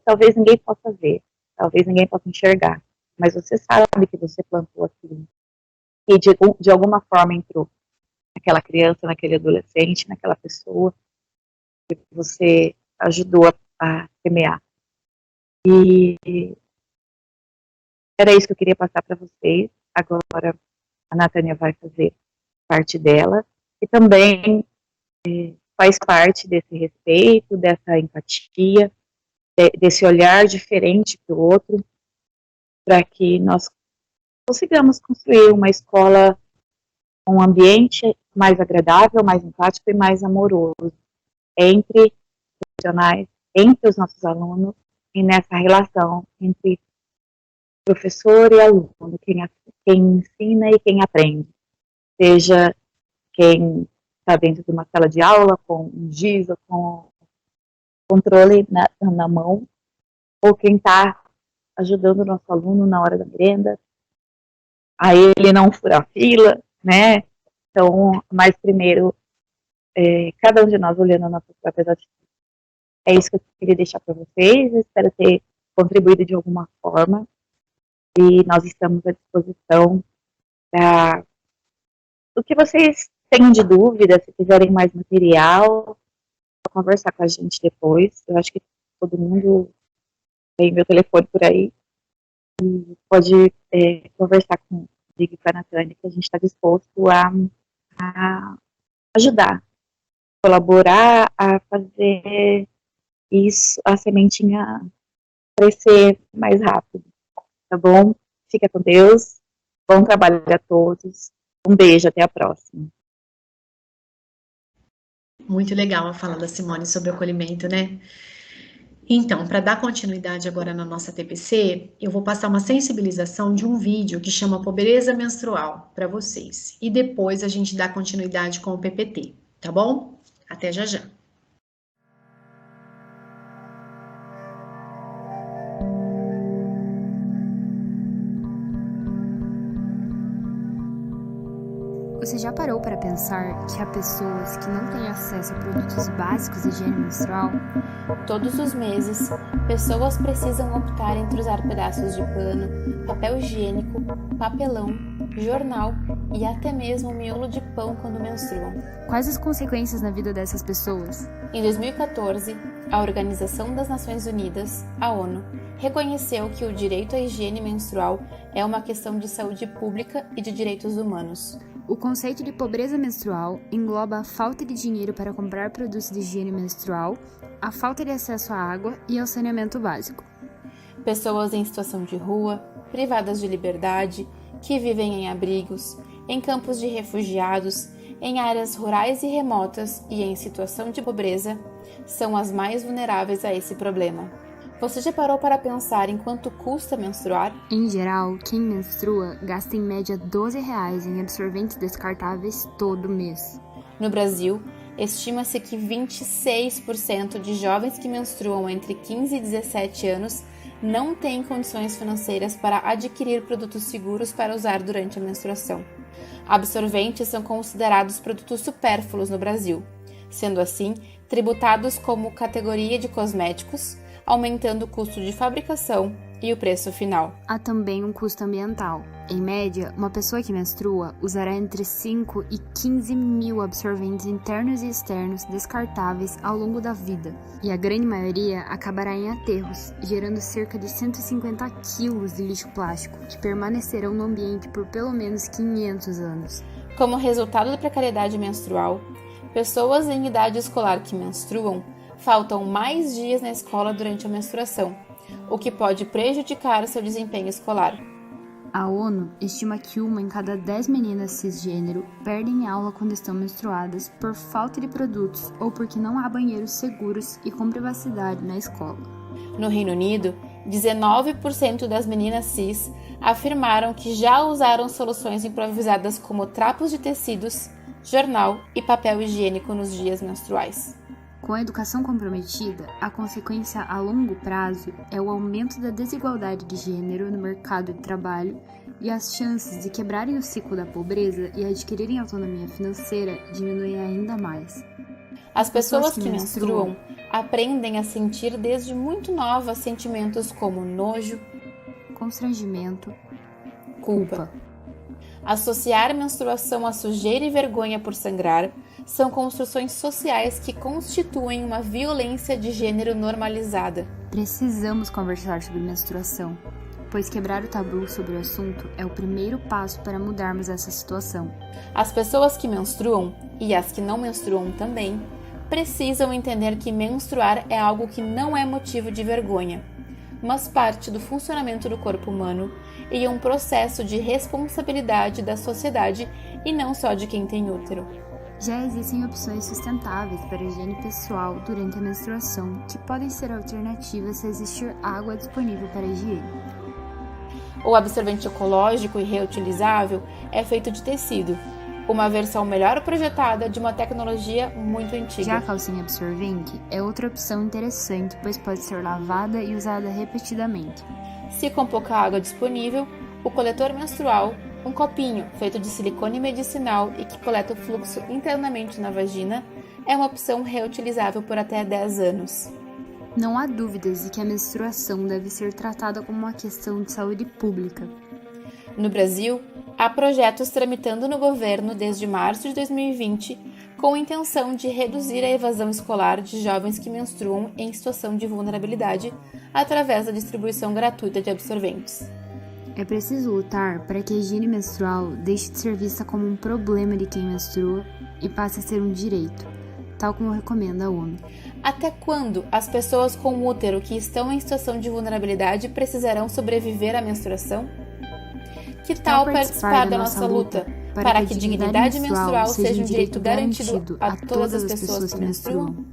talvez ninguém possa ver, talvez ninguém possa enxergar, mas você sabe que você plantou aquilo. E de alguma forma entrou naquela criança, naquele adolescente, naquela pessoa que você ajudou a semear. E era isso que eu queria passar para vocês. Agora a Natânia vai fazer parte dela e também faz parte desse respeito, dessa empatia, desse olhar diferente para o outro, para que nós consigamos construir uma escola com um ambiente mais agradável, mais empático e mais amoroso entre profissionais, entre os nossos alunos e nessa relação entre professor e aluno, quem ensina e quem aprende, seja quem está dentro de uma sala de aula com um giz ou com controle na mão, ou quem está ajudando o nosso aluno na hora da merenda, a ele não furar fila, né? Então, mas primeiro, cada um de nós olhando as nossas próprias atitudes. É isso que eu queria deixar para vocês, espero ter contribuído de alguma forma, e nós estamos à disposição para o que vocês tenham de dúvida, se quiserem mais material, conversar com a gente depois. Eu acho que todo mundo tem meu telefone por aí e pode conversar comigo e com a Natânia, que a gente está disposto a ajudar, colaborar, a fazer isso, a sementinha crescer mais rápido, tá bom? Fica com Deus, bom trabalho a todos, um beijo, até a próxima. Muito legal a fala da Simone sobre o acolhimento, né? Então, para dar continuidade agora na nossa TPC, eu vou passar uma sensibilização de um vídeo que chama Pobreza Menstrual para vocês. E depois a gente dá continuidade com o PPT, tá bom? Até já já. Você já parou para pensar que há pessoas que não têm acesso a produtos básicos de higiene menstrual? Todos os meses, pessoas precisam optar entre usar pedaços de pano, papel higiênico, papelão, jornal e até mesmo miolo de pão quando menstruam. Quais as consequências na vida dessas pessoas? Em 2014, a Organização das Nações Unidas, a ONU, reconheceu que o direito à higiene menstrual é uma questão de saúde pública e de direitos humanos. O conceito de pobreza menstrual engloba a falta de dinheiro para comprar produtos de higiene menstrual, a falta de acesso à água e ao saneamento básico. Pessoas em situação de rua, privadas de liberdade, que vivem em abrigos, em campos de refugiados, em áreas rurais e remotas e em situação de pobreza, são as mais vulneráveis a esse problema. Você já parou para pensar em quanto custa menstruar? Em geral, quem menstrua gasta em média R$12 em absorventes descartáveis todo mês. No Brasil, estima-se que 26% de jovens que menstruam entre 15 e 17 anos não têm condições financeiras para adquirir produtos seguros para usar durante a menstruação. Absorventes são considerados produtos supérfluos no Brasil, sendo assim tributados como categoria de cosméticos, aumentando o custo de fabricação e o preço final. Há também um custo ambiental. Em média, uma pessoa que menstrua usará entre 5 e 15 mil absorventes internos e externos descartáveis ao longo da vida, e a grande maioria acabará em aterros, gerando cerca de 150 quilos de lixo plástico, que permanecerão no ambiente por pelo menos 500 anos. Como resultado da precariedade menstrual, pessoas em idade escolar que menstruam faltam mais dias na escola durante a menstruação, o que pode prejudicar seu desempenho escolar. A ONU estima que 1 em cada 10 meninas cisgênero perdem aula quando estão menstruadas por falta de produtos ou porque não há banheiros seguros e com privacidade na escola. No Reino Unido, 19% das meninas cis afirmaram que já usaram soluções improvisadas como trapos de tecidos, jornal e papel higiênico nos dias menstruais. Com a educação comprometida, a consequência a longo prazo é o aumento da desigualdade de gênero no mercado de trabalho e as chances de quebrarem o ciclo da pobreza e adquirirem autonomia financeira diminuem ainda mais. As pessoas que menstruam aprendem a sentir desde muito novas sentimentos como nojo, constrangimento, culpa. Associar menstruação a sujeira e vergonha por sangrar são construções sociais que constituem uma violência de gênero normalizada. Precisamos conversar sobre menstruação, pois quebrar o tabu sobre o assunto é o primeiro passo para mudarmos essa situação. As pessoas que menstruam, e as que não menstruam também, precisam entender que menstruar é algo que não é motivo de vergonha, mas parte do funcionamento do corpo humano e um processo de responsabilidade da sociedade e não só de quem tem útero. Já existem opções sustentáveis para a higiene pessoal durante a menstruação que podem ser alternativas se existir água disponível para a higiene. O absorvente ecológico e reutilizável é feito de tecido, uma versão melhor projetada de uma tecnologia muito antiga. Já a calcinha absorvente é outra opção interessante, pois pode ser lavada e usada repetidamente. Se com pouca água disponível, o coletor menstrual, um copinho feito de silicone medicinal e que coleta o fluxo internamente na vagina, é uma opção reutilizável por até 10 anos. Não há dúvidas de que a menstruação deve ser tratada como uma questão de saúde pública. No Brasil, há projetos tramitando no governo desde março de 2020 com a intenção de reduzir a evasão escolar de jovens que menstruam em situação de vulnerabilidade através da distribuição gratuita de absorventes. É preciso lutar para que a higiene menstrual deixe de ser vista como um problema de quem menstrua e passe a ser um direito, tal como recomenda a ONU. Até quando as pessoas com útero que estão em situação de vulnerabilidade precisarão sobreviver à menstruação? Que tal participar da nossa luta para que dignidade menstrual seja um direito garantido a todas as pessoas que menstruam.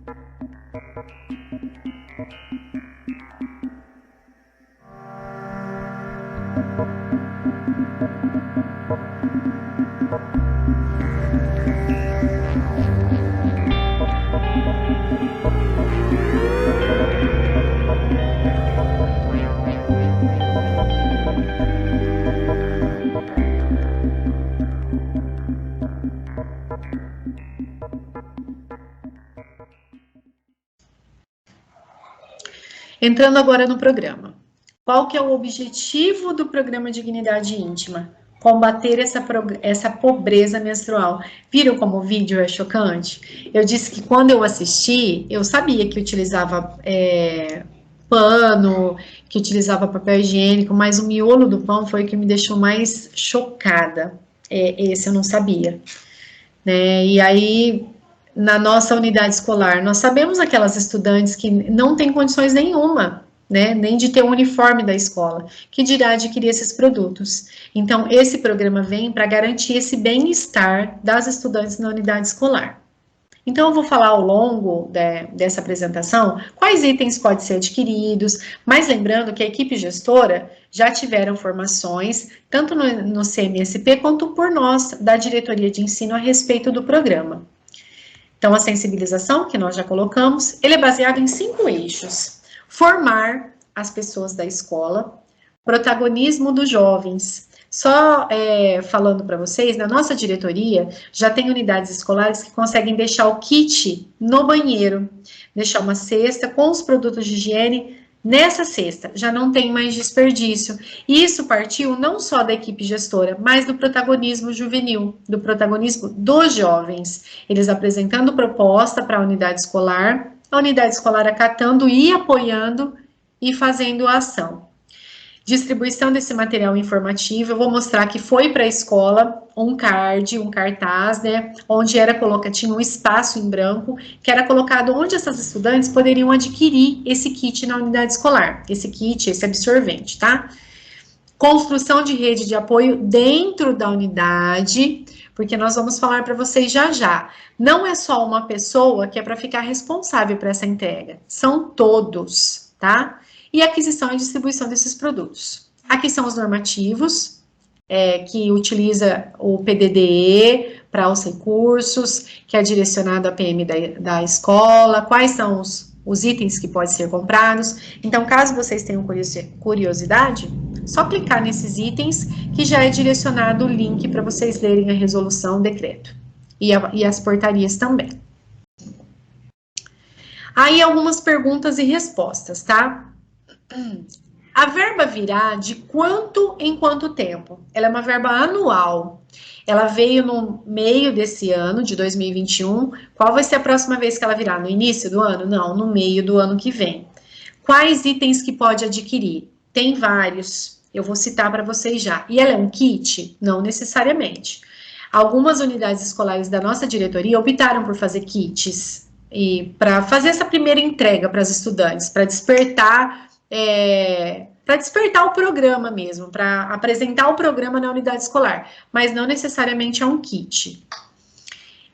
Entrando agora no programa. Qual que é o objetivo do programa Dignidade Íntima? Combater essa pobreza menstrual. Viram como o vídeo é chocante? Eu disse que quando eu assisti, eu sabia que utilizava pano, que utilizava papel higiênico, mas o miolo do pão foi o que me deixou mais chocada. Esse eu não sabia. Né? E aí, na nossa unidade escolar, nós sabemos aquelas estudantes que não têm condições nenhuma, né, nem de ter o uniforme da escola, que dirá adquirir esses produtos. Então, esse programa vem para garantir esse bem-estar das estudantes na unidade escolar. Então, eu vou falar ao longo dessa apresentação quais itens podem ser adquiridos, mas lembrando que a equipe gestora já tiveram formações, tanto no CMSP quanto por nós, da diretoria de ensino, a respeito do programa. Então, a sensibilização, que nós já colocamos, ele é baseado em 5 eixos. Formar as pessoas da escola, protagonismo dos jovens. Só falando para vocês, na nossa diretoria, já tem unidades escolares que conseguem deixar o kit no banheiro, deixar uma cesta com os produtos de higiene nessa cesta, já não tem mais desperdício. E isso partiu não só da equipe gestora, mas do protagonismo juvenil, do protagonismo dos jovens. Eles apresentando proposta para a unidade escolar acatando e apoiando e fazendo a ação. Distribuição desse material informativo, eu vou mostrar que foi para a escola um cartaz, né, onde tinha um espaço em branco, que era colocado onde essas estudantes poderiam adquirir esse kit na unidade escolar, esse absorvente, tá? Construção de rede de apoio dentro da unidade, porque nós vamos falar para vocês já. Não é só uma pessoa que é para ficar responsável por essa entrega, são todos, tá? E aquisição e distribuição desses produtos. Aqui são os normativos, que utiliza o PDDE para os recursos, que é direcionado à PM da escola, quais são os itens que podem ser comprados. Então, caso vocês tenham curiosidade, só clicar nesses itens, que já é direcionado o link para vocês lerem a resolução, o decreto. E as portarias também. Aí, algumas perguntas e respostas, tá? A verba virá de quanto em quanto tempo? Ela é uma verba anual. Ela veio no meio desse ano, de 2021. Qual vai ser a próxima vez que ela virá? No início do ano? Não, no meio do ano que vem. Quais itens que pode adquirir? Tem vários, eu vou citar para vocês já. E ela é um kit? Não necessariamente. Algumas unidades escolares da nossa diretoria optaram por fazer kits, e para fazer essa primeira entrega para as estudantes, para despertar o programa mesmo, para apresentar o programa na unidade escolar, mas não necessariamente é um kit.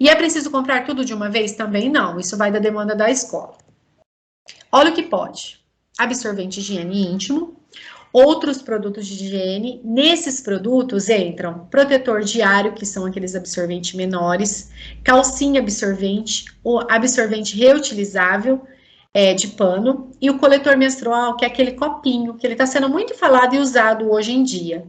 E é preciso comprar tudo de uma vez? Também não, isso vai da demanda da escola. Olha o que pode: absorvente de higiene íntimo, outros produtos de higiene. Nesses produtos entram protetor diário, que são aqueles absorventes menores, calcinha absorvente, o absorvente reutilizável, de pano, e o coletor menstrual, que é aquele copinho, que ele está sendo muito falado e usado hoje em dia.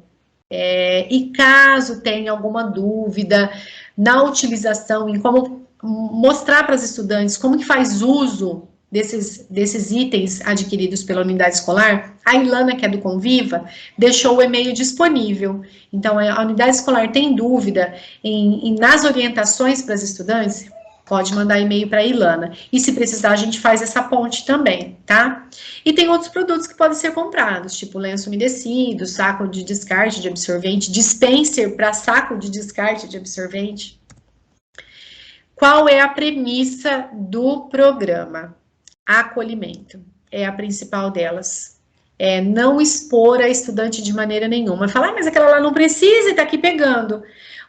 E caso tenha alguma dúvida na utilização, em como mostrar para as estudantes como que faz uso desses itens adquiridos pela unidade escolar, a Ilana, que é do Conviva, deixou o e-mail disponível. Então, a unidade escolar tem dúvida nas orientações para as estudantes, pode mandar e-mail para a Ilana. E se precisar, a gente faz essa ponte também, tá? E tem outros produtos que podem ser comprados, tipo lenço umedecido, saco de descarte de absorvente, dispenser para saco de descarte de absorvente. Qual é a premissa do programa? Acolhimento é a principal delas. Não expor a estudante de maneira nenhuma. Falar, mas aquela lá não precisa e tá aqui pegando.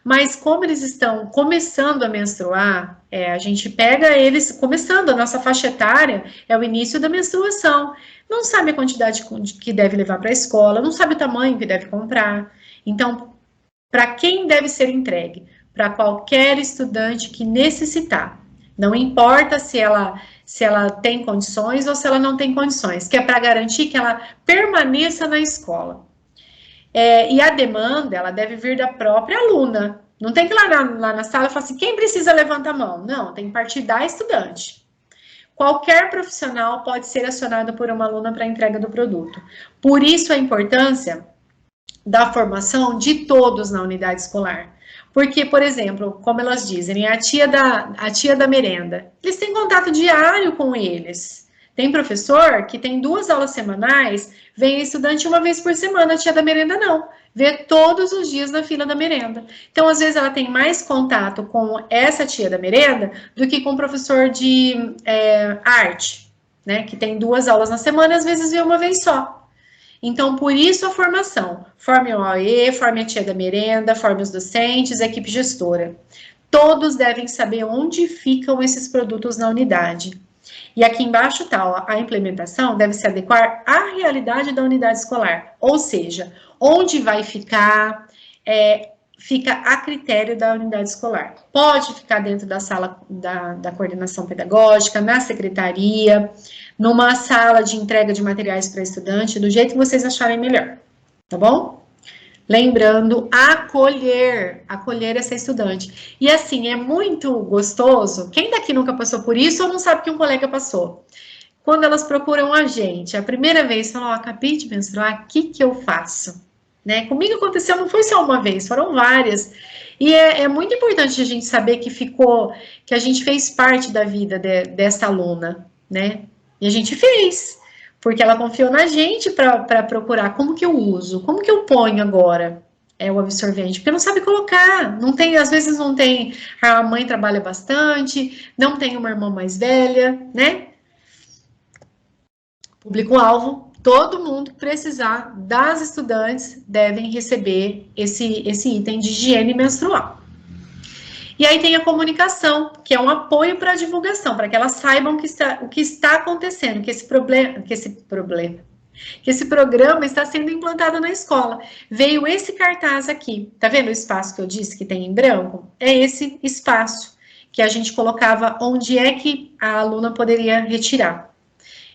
Mas como eles estão começando a menstruar, a gente pega eles começando, a nossa faixa etária é o início da menstruação. Não sabe a quantidade que deve levar para a escola, não sabe o tamanho que deve comprar. Então, para quem deve ser entregue? Para qualquer estudante que necessitar. Não importa se ela tem condições ou se ela não tem condições, que é para garantir que ela permaneça na escola. E a demanda, ela deve vir da própria aluna. Não tem que ir lá na sala e falar assim, quem precisa levanta a mão. Não, tem que partir da estudante. Qualquer profissional pode ser acionado por uma aluna para a entrega do produto. Por isso a importância da formação de todos na unidade escolar. Porque, por exemplo, como elas dizem, a tia da merenda, eles têm contato diário com eles. Tem professor que tem 2 aulas semanais, vem estudante uma vez por semana, a tia da merenda não. Vê todos os dias na fila da merenda. Então, às vezes, ela tem mais contato com essa tia da merenda do que com o professor de arte, né? Que tem 2 aulas na semana, às vezes vê uma vez só. Então, por isso a formação. Forme o AE, forme a tia da merenda, forme os docentes, a equipe gestora. Todos devem saber onde ficam esses produtos na unidade. E aqui embaixo está, a implementação deve se adequar à realidade da unidade escolar. Ou seja, onde vai ficar, fica a critério da unidade escolar. Pode ficar dentro da sala da coordenação pedagógica, na secretaria, numa sala de entrega de materiais para estudante, do jeito que vocês acharem melhor, tá bom? Lembrando, acolher essa estudante. E assim, é muito gostoso, quem daqui nunca passou por isso ou não sabe que um colega passou? Quando elas procuram a gente, a primeira vez, falam, acabei de menstruar, o que eu faço? Né? Comigo aconteceu, não foi só uma vez, foram várias. E é muito importante a gente saber que a gente fez parte da vida dessa aluna, né? E a gente fez, porque ela confiou na gente para procurar como que eu uso, como que eu ponho agora o absorvente, porque não sabe colocar, não tem, às vezes não tem, a mãe trabalha bastante, não tem uma irmã mais velha, né? Público-alvo, todo mundo que precisar das estudantes devem receber esse item de higiene menstrual. E aí tem a comunicação, que é um apoio para a divulgação, para que elas saibam o que está acontecendo, que esse programa está sendo implantado na escola. Veio esse cartaz aqui, tá vendo o espaço que eu disse que tem em branco? É esse espaço que a gente colocava onde é que a aluna poderia retirar.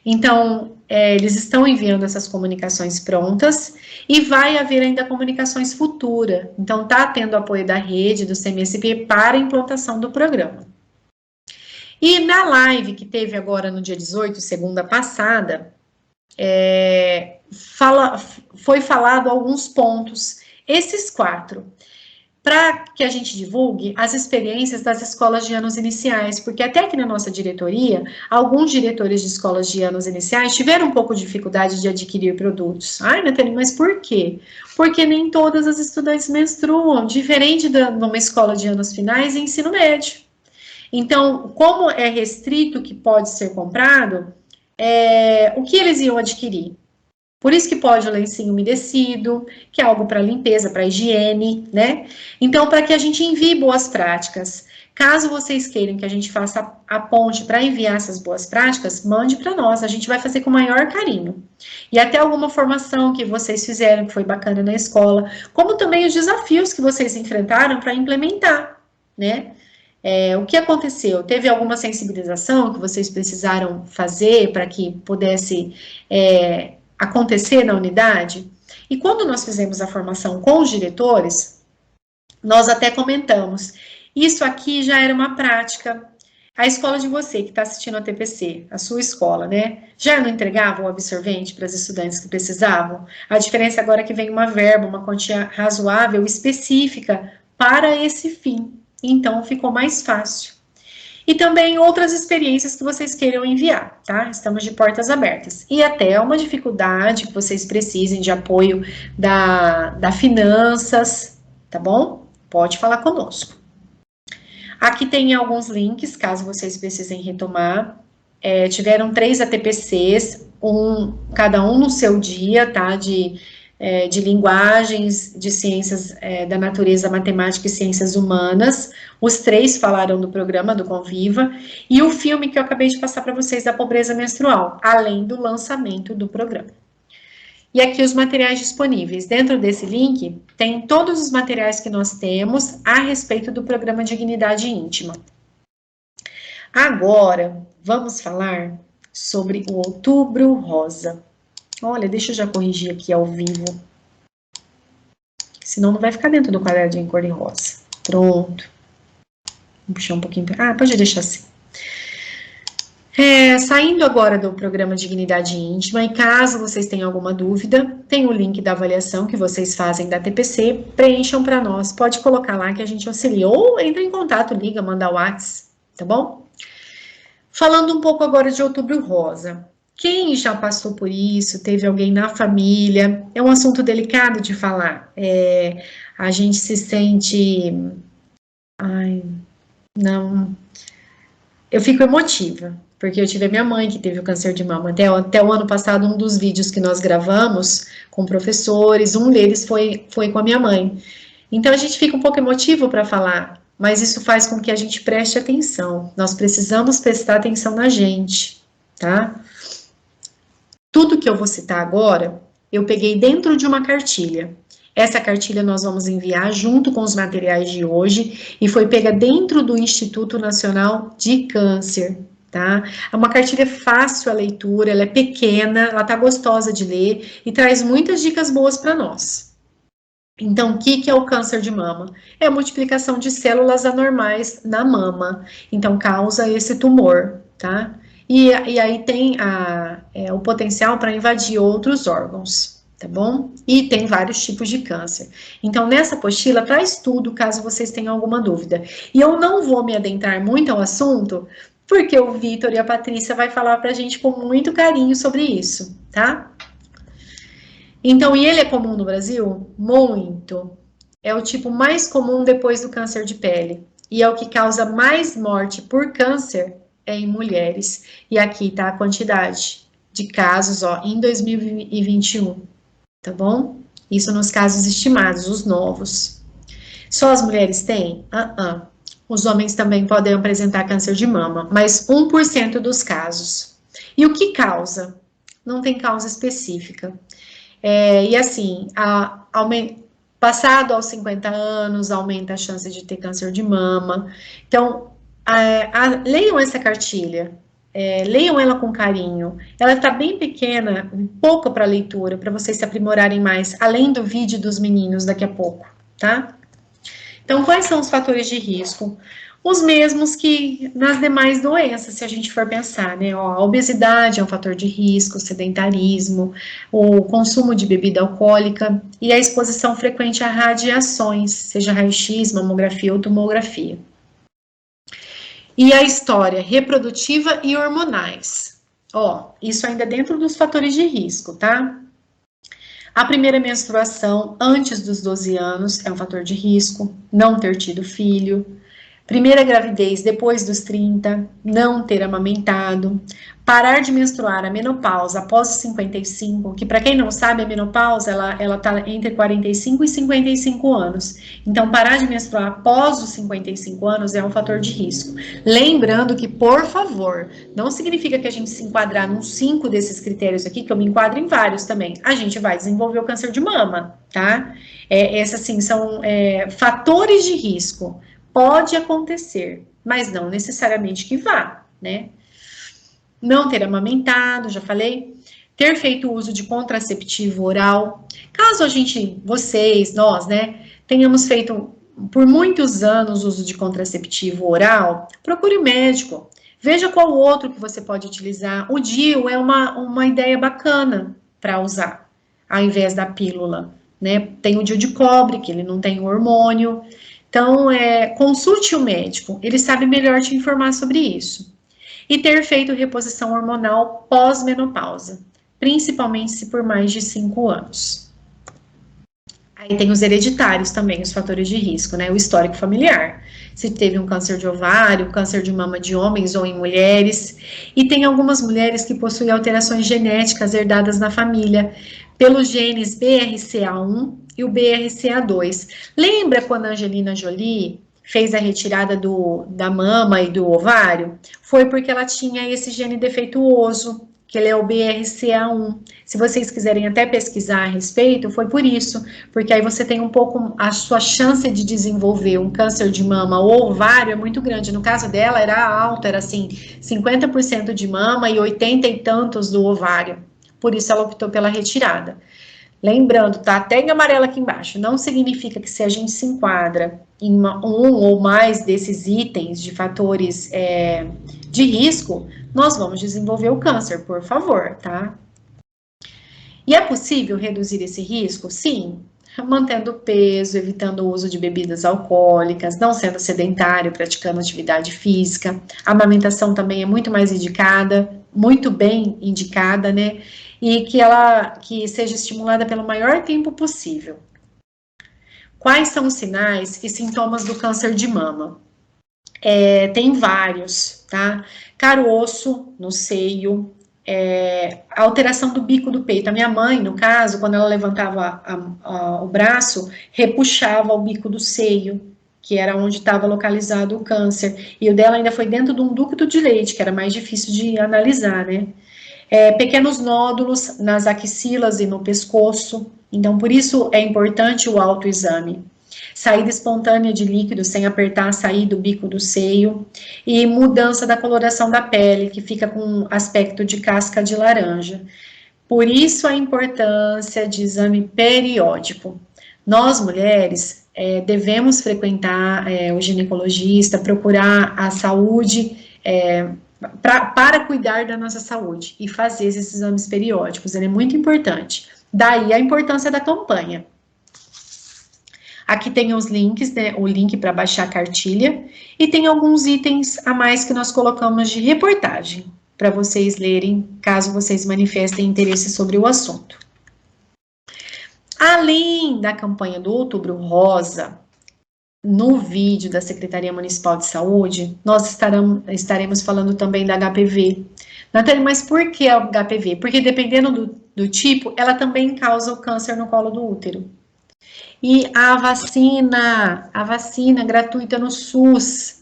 Então, eles estão enviando essas comunicações prontas e vai haver ainda comunicações futuras. Então, está tendo apoio da rede, do CMSP, para a implantação do programa. E na live que teve agora no dia 18, segunda passada, foi falado alguns pontos, esses 4, para que a gente divulgue as experiências das escolas de anos iniciais, porque até aqui na nossa diretoria, alguns diretores de escolas de anos iniciais tiveram um pouco de dificuldade de adquirir produtos. Ai, Nathalie, mas por quê? Porque nem todas as estudantes menstruam, diferente de uma escola de anos finais e ensino médio. Então, como é restrito o que pode ser comprado, o que eles iam adquirir? Por isso que pode o lencinho umedecido, que é algo para limpeza, para higiene, né? Então, para que a gente envie boas práticas. Caso vocês queiram que a gente faça a ponte para enviar essas boas práticas, mande para nós, a gente vai fazer com o maior carinho. E até alguma formação que vocês fizeram, que foi bacana na escola, como também os desafios que vocês enfrentaram para implementar, né? O que aconteceu? Teve alguma sensibilização que vocês precisaram fazer para que pudesse acontecer na unidade? E quando nós fizemos a formação com os diretores, nós até comentamos, isso aqui já era uma prática. A escola de você que está assistindo a TPC, a sua escola, né, já não entregava o absorvente para as estudantes que precisavam? A diferença agora é que vem uma verba, uma quantia razoável, específica para esse fim. Então, ficou mais fácil. E também outras experiências que vocês queiram enviar, tá? Estamos de portas abertas. E até uma dificuldade que vocês precisem de apoio da finanças, tá bom? Pode falar conosco. Aqui tem alguns links, caso vocês precisem retomar. Tiveram 3 ATPCs, cada um no seu dia, tá? de linguagens, de ciências da natureza, matemática e ciências humanas. Os 3 falaram do programa do Conviva. E o filme que eu acabei de passar para vocês da pobreza menstrual, além do lançamento do programa. E aqui os materiais disponíveis. Dentro desse link, tem todos os materiais que nós temos a respeito do programa Dignidade Íntima. Agora, vamos falar sobre o Outubro Rosa. Olha, deixa eu já corrigir aqui ao vivo. Senão não vai ficar dentro do quadradinho cor-de-rosa. Pronto. Vou puxar um pouquinho. Ah, pode deixar assim. Saindo agora do programa Dignidade Íntima, e caso vocês tenham alguma dúvida, tem o link da avaliação que vocês fazem da TPC, preencham para nós, pode colocar lá que a gente auxilia, ou entra em contato, liga, manda WhatsApp, tá bom? Falando um pouco agora de Outubro Rosa. Quem já passou por isso, teve alguém na família, é um assunto delicado de falar. A gente se sente... Ai, não... Eu fico emotiva, porque eu tive a minha mãe que teve o câncer de mama. Até o ano passado, um dos vídeos que nós gravamos com professores, um deles foi com a minha mãe. Então, a gente fica um pouco emotivo para falar, mas isso faz com que a gente preste atenção. Nós precisamos prestar atenção na gente, tá? Tudo que eu vou citar agora, eu peguei dentro de uma cartilha. Essa cartilha nós vamos enviar junto com os materiais de hoje e foi pega dentro do Instituto Nacional de Câncer, tá? É uma cartilha fácil a leitura, ela é pequena, ela tá gostosa de ler e traz muitas dicas boas para nós. Então, o que é o câncer de mama? É a multiplicação de células anormais na mama, então causa esse tumor, tá? E aí tem o potencial para invadir outros órgãos, tá bom? E tem vários tipos de câncer. Então, nessa apostila, traz tudo, caso vocês tenham alguma dúvida. E eu não vou me adentrar muito ao assunto, porque o Vitor e a Patrícia vai falar pra gente com muito carinho sobre isso, tá? Então, e ele é comum no Brasil? Muito. É o tipo mais comum depois do câncer de pele. E é o que causa mais morte por câncer em mulheres. E aqui tá a quantidade de casos, ó, em 2021, tá bom? Isso nos casos estimados, os novos. Só as mulheres têm? Os homens também podem apresentar câncer de mama, mas 1% dos casos. E o que causa? Não tem causa específica. E assim, passado aos 50 anos, aumenta a chance de ter câncer de mama. Então, leiam essa cartilha, leiam ela com carinho. Ela está bem pequena, pouco para leitura, para vocês se aprimorarem mais, além do vídeo dos meninos daqui a pouco, tá? Então, quais são os fatores de risco? Os mesmos que nas demais doenças, se a gente for pensar, né? A obesidade é um fator de risco, o sedentarismo, o consumo de bebida alcoólica e a exposição frequente a radiações, seja raio-x, mamografia ou tomografia. E a história reprodutiva e hormonais. Isso ainda dentro dos fatores de risco, tá? A primeira menstruação antes dos 12 anos é um fator de risco, não ter tido filho. Primeira gravidez depois dos 30, não ter amamentado, parar de menstruar, a menopausa após os 55, que para quem não sabe, a menopausa, ela tá entre 45 e 55 anos. Então, parar de menstruar após os 55 anos é um fator de risco. Lembrando que, por favor, não significa que a gente se enquadrar num 5 desses critérios aqui, que eu me enquadro em vários também, a gente vai desenvolver o câncer de mama, tá? Esses, assim, são fatores de risco. Pode acontecer, mas não necessariamente que vá, né? Não ter amamentado, já falei. Ter feito uso de contraceptivo oral. Caso nós, né, tenhamos feito por muitos anos uso de contraceptivo oral, procure o médico. Veja qual outro que você pode utilizar. O DIU é uma ideia bacana para usar, ao invés da pílula, né? Tem o DIU de cobre, que ele não tem hormônio. Então, consulte o médico, ele sabe melhor te informar sobre isso. E ter feito reposição hormonal pós-menopausa, principalmente se por mais de 5 anos. Aí tem os hereditários também, os fatores de risco, né? O histórico familiar. Se teve um câncer de ovário, câncer de mama de homens ou em mulheres. E tem algumas mulheres que possuem alterações genéticas herdadas na família, pelos genes BRCA1 e o BRCA2. Lembra quando a Angelina Jolie fez a retirada da mama e do ovário? Foi porque ela tinha esse gene defeituoso, que ele é o BRCA1. Se vocês quiserem até pesquisar a respeito, foi por isso, porque aí você tem um pouco, a sua chance de desenvolver um câncer de mama ou ovário é muito grande. No caso dela era alto, era assim, 50% de mama e 80 e tantos do ovário. Por isso ela optou pela retirada. Lembrando, tá até em amarelo aqui embaixo, não significa que se a gente se enquadra em um ou mais desses itens de fatores de risco, nós vamos desenvolver o câncer, por favor, tá? E é possível reduzir esse risco? Sim, mantendo o peso, evitando o uso de bebidas alcoólicas, não sendo sedentário, praticando atividade física. A amamentação também é muito mais indicada, muito bem indicada, né? E que seja estimulada pelo maior tempo possível. Quais são os sinais e sintomas do câncer de mama? Tem vários, tá? Caroço no seio, alteração do bico do peito. A minha mãe, no caso, quando ela levantava o braço, repuxava o bico do seio, que era onde estava localizado o câncer. E o dela ainda foi dentro de um ducto de leite, que era mais difícil de analisar, né? Pequenos nódulos nas axilas e no pescoço. Então, por isso é importante o autoexame. Saída espontânea de líquido sem apertar a saída do bico do seio. E mudança da coloração da pele, que fica com aspecto de casca de laranja. Por isso a importância de exame periódico. Nós, mulheres, devemos frequentar o ginecologista, procurar a saúde, para cuidar da nossa saúde e fazer esses exames periódicos, ele é muito importante. Daí a importância da campanha. Aqui tem os links, né, o link para baixar a cartilha, e tem alguns itens a mais que nós colocamos de reportagem, para vocês lerem, caso vocês manifestem interesse sobre o assunto. Além da campanha do Outubro Rosa, no vídeo da Secretaria Municipal de Saúde, nós estaremos falando também da HPV. Natália, mas por que a HPV? Porque dependendo do tipo, ela também causa o câncer no colo do útero. E a vacina gratuita no SUS.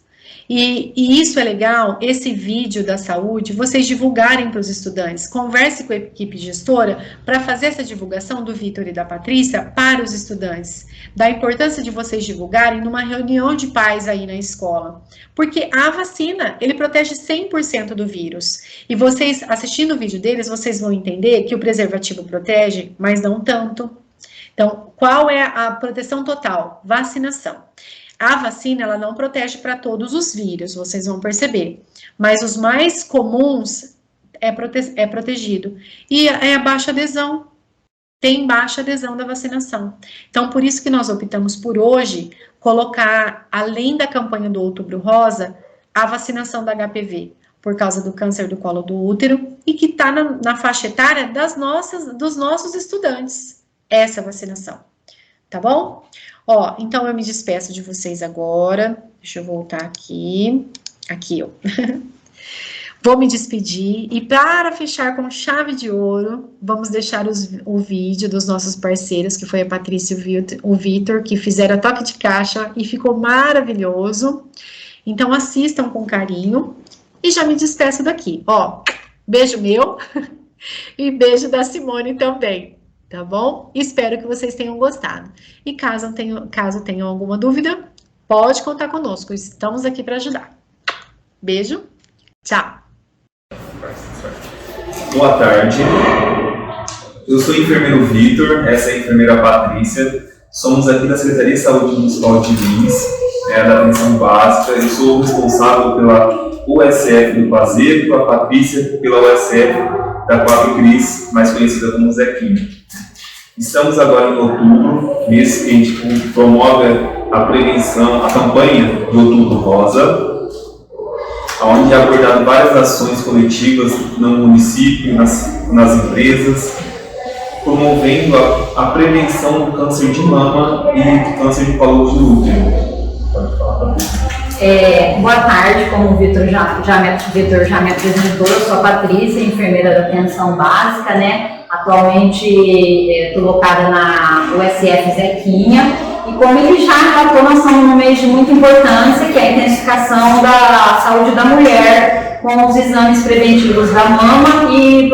E isso é legal, esse vídeo da saúde, vocês divulgarem para os estudantes. Converse com a equipe gestora para fazer essa divulgação do Vitor e da Patrícia para os estudantes. Da importância de vocês divulgarem numa reunião de pais aí na escola. Porque a vacina, ele protege 100% do vírus. E vocês, assistindo o vídeo deles, vocês vão entender que o preservativo protege, mas não tanto. Então, qual é a proteção total? Vacinação. A vacina, ela não protege para todos os vírus, vocês vão perceber. Mas os mais comuns é protegido. E é a baixa adesão. Tem baixa adesão da vacinação. Então, por isso que nós optamos por hoje colocar, além da campanha do Outubro Rosa, a vacinação da HPV, por causa do câncer do colo do útero, e que está na faixa etária dos nossos estudantes, essa vacinação. Tá bom? Então eu me despeço de vocês agora. Deixa eu voltar aqui. Aqui, ó. Vou me despedir. E para fechar com chave de ouro, vamos deixar o vídeo dos nossos parceiros, que foi a Patrícia e o Vitor, que fizeram a toque de caixa e ficou maravilhoso. Então assistam com carinho. E já me despeço daqui. Beijo meu e beijo da Simone também. Tá bom? Espero que vocês tenham gostado. E caso tenham alguma dúvida, pode contar conosco. Estamos aqui para ajudar. Beijo. Tchau. Boa tarde. Eu sou o enfermeiro Vitor, essa é a enfermeira Patrícia. Somos aqui da Secretaria de Saúde Municipal de Lins, da atenção básica. Eu sou responsável pela USF do Pazeiro, a Patrícia pela USF da Quatro Cris, mais conhecida como Zequinha. Estamos agora em outubro, mês que a gente promove a prevenção, a campanha do Outubro Rosa, onde é abordado várias ações coletivas no município, nas empresas, promovendo a prevenção do câncer de mama e do câncer de colo de útero. Pode falar, Patrícia. Boa tarde, como o Vitor já me apresentou, eu sou a Patrícia, enfermeira da atenção básica, né? Atualmente estou locada na USF Zequinha, e como ele já relatou, nós estamos num mês de muita importância, que é a intensificação da saúde da mulher, com os exames preventivos da mama e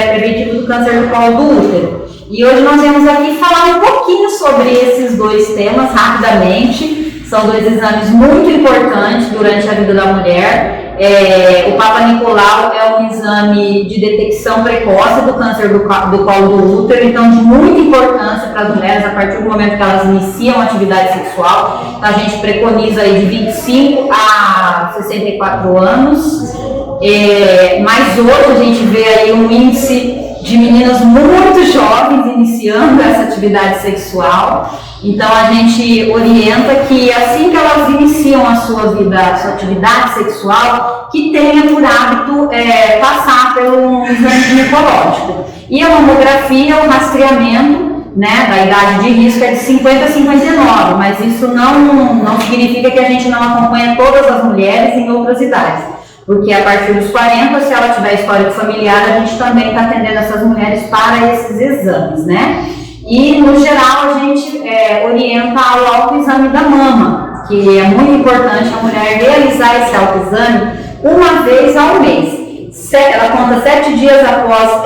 preventivo do câncer do colo do útero. E hoje nós viemos aqui falar um pouquinho sobre esses dois temas, rapidamente. São dois exames muito importantes durante a vida da mulher. O Papa Nicolau é um exame de detecção precoce do câncer do colo do útero, então de muita importância para as mulheres a partir do momento que elas iniciam a atividade sexual. Então, a gente preconiza aí de 25 a 64 anos, mas hoje a gente vê aí um índice de meninas muito jovens iniciando essa atividade sexual. Então a gente orienta que assim que elas iniciam a sua atividade sexual, que tenha por hábito passar pelo exame ginecológico. E a mamografia, o rastreamento, né, da idade de risco é de 50 a 59, mas isso não significa que a gente não acompanha todas as mulheres em outras idades. Porque a partir dos 40, se ela tiver histórico familiar, a gente também está atendendo essas mulheres para esses exames, né? E, no geral, a gente orienta ao autoexame da mama, que é muito importante a mulher realizar esse autoexame uma vez ao mês. Ela conta 7 dias após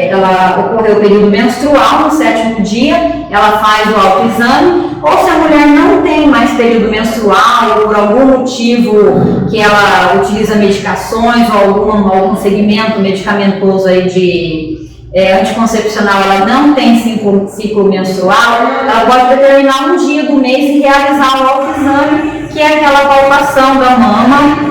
ela ocorrer o período menstrual, no 7º dia, ela faz o autoexame, ou se a mulher não tem mais período menstrual, ou por algum motivo que ela utiliza medicações, ou algum segmento medicamentoso aí de anticoncepcional, ela não tem ciclo menstrual, ela pode determinar um dia do mês e realizar o autoexame, que é aquela palpação da mama.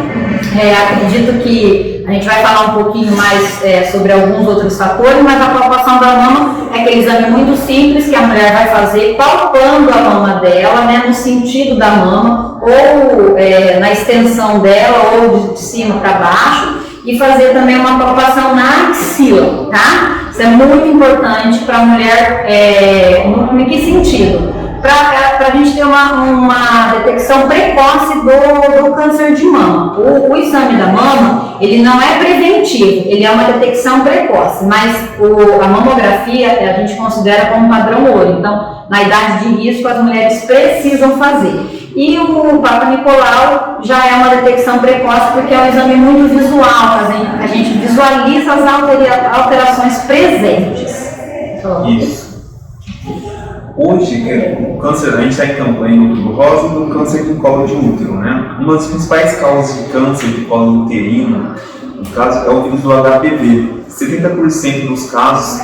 Acredito que a gente vai falar um pouquinho mais sobre alguns outros fatores, mas a palpação da mama é aquele exame muito simples que a mulher vai fazer palpando a mama dela, né, no sentido da mama, ou na extensão dela, ou de cima para baixo, e fazer também uma palpação na axila, tá? Isso é muito importante para a mulher, em que sentido? Para a gente ter uma detecção precoce do câncer de mama. O exame da mama, ele não é preventivo, ele é uma detecção precoce, mas a mamografia a gente considera como padrão ouro. Então, na idade de risco, as mulheres precisam fazer. E o Papa Nicolau já é uma detecção precoce porque é um exame muito visual, a gente visualiza as alterações presentes. Isso. Hoje, o câncer, a gente está em campanha no Outubro Rosa e do câncer do colo de útero, né? Uma das principais causas de câncer de colo uterino, no caso, é o vírus do HPV. 70% dos casos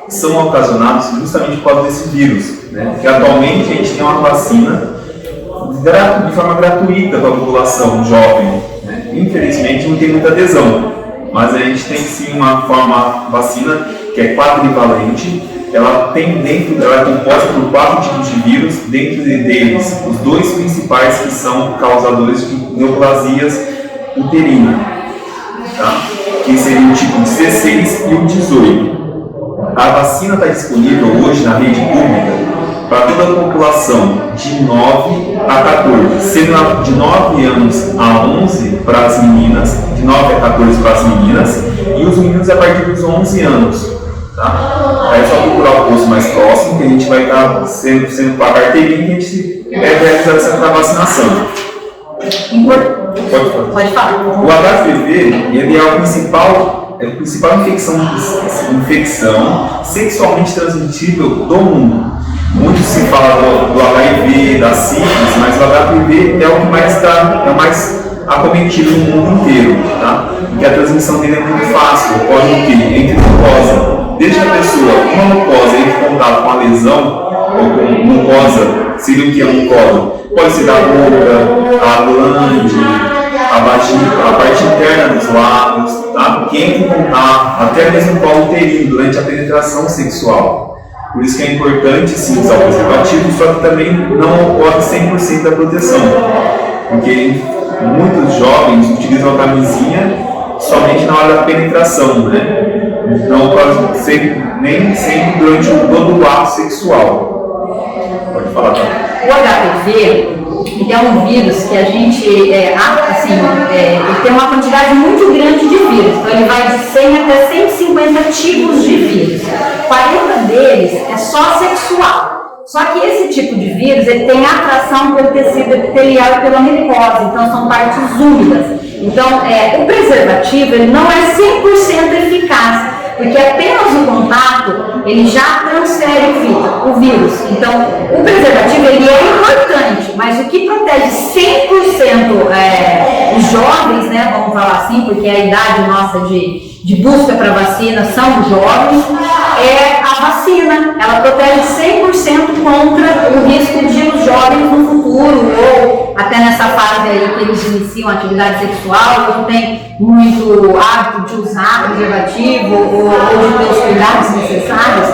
são ocasionados justamente por causa desse vírus, né? Porque atualmente a gente tem uma vacina de forma gratuita para a população jovem, né? Infelizmente não tem muita adesão, mas a gente tem sim uma vacina que é quadrivalente. Ela é composta por 4 tipos de vírus, dentro deles os 2 principais que são causadores de neoplasias uterinas, tá? Que seriam o tipo 16 e o 18. A vacina está disponível hoje na rede pública para toda a população de 9 a 14, sendo de 9 anos a 11 para as meninas, de 9 a 14 para as meninas, e os meninos a partir dos 11 anos. Tá? Aí é só procurar o posto mais próximo, que a gente vai estar sendo para a carteirinha e a gente realizar essa vacinação. Pode falar. O HPV ele é a principal infecção sexualmente transmitível do mundo. Muito se fala do HIV, da sífilis, mas o HPV é o que mais acometido no mundo inteiro, tá? Porque a transmissão dele é muito fácil, ocorre entre mucosa. Desde que a pessoa, uma mucosa, entre em contato com a lesão, ou com mucosa, seria o que é mucosa? Pode ser da boca, a glande, a vagina, a parte interna dos lábios, tá? Que entra em contato, até mesmo com o uterino, durante a penetração sexual. Por isso que é importante sim usar o preservativo, só que também não ocorre 100% da proteção. Porque muitos jovens utilizam a camisinha somente na hora da penetração, né? Não pode ser nem sempre durante todo o ato sexual. Pode falar, tá? O HPV, ele é um vírus que a gente, ele tem uma quantidade muito grande de vírus. Então ele vai de 100 até 150 tipos de vírus. 40 deles é só sexual. Só que esse tipo de vírus, ele tem atração pelo tecido epitelial e pela mucosa, então são partes úmidas. Então, o preservativo, ele não é 100% eficaz, porque apenas o contato, ele já transfere o vírus. Então, o preservativo, ele é importante, mas o que protege 100% os jovens, né, vamos falar assim, porque a idade nossa de busca para vacina são os jovens, é a vacina. Ela protege 100% contra o risco de os jovens no futuro, ou até nessa fase aí que eles iniciam a atividade sexual, não tem muito hábito de usar preservativo ou de ter os cuidados necessários,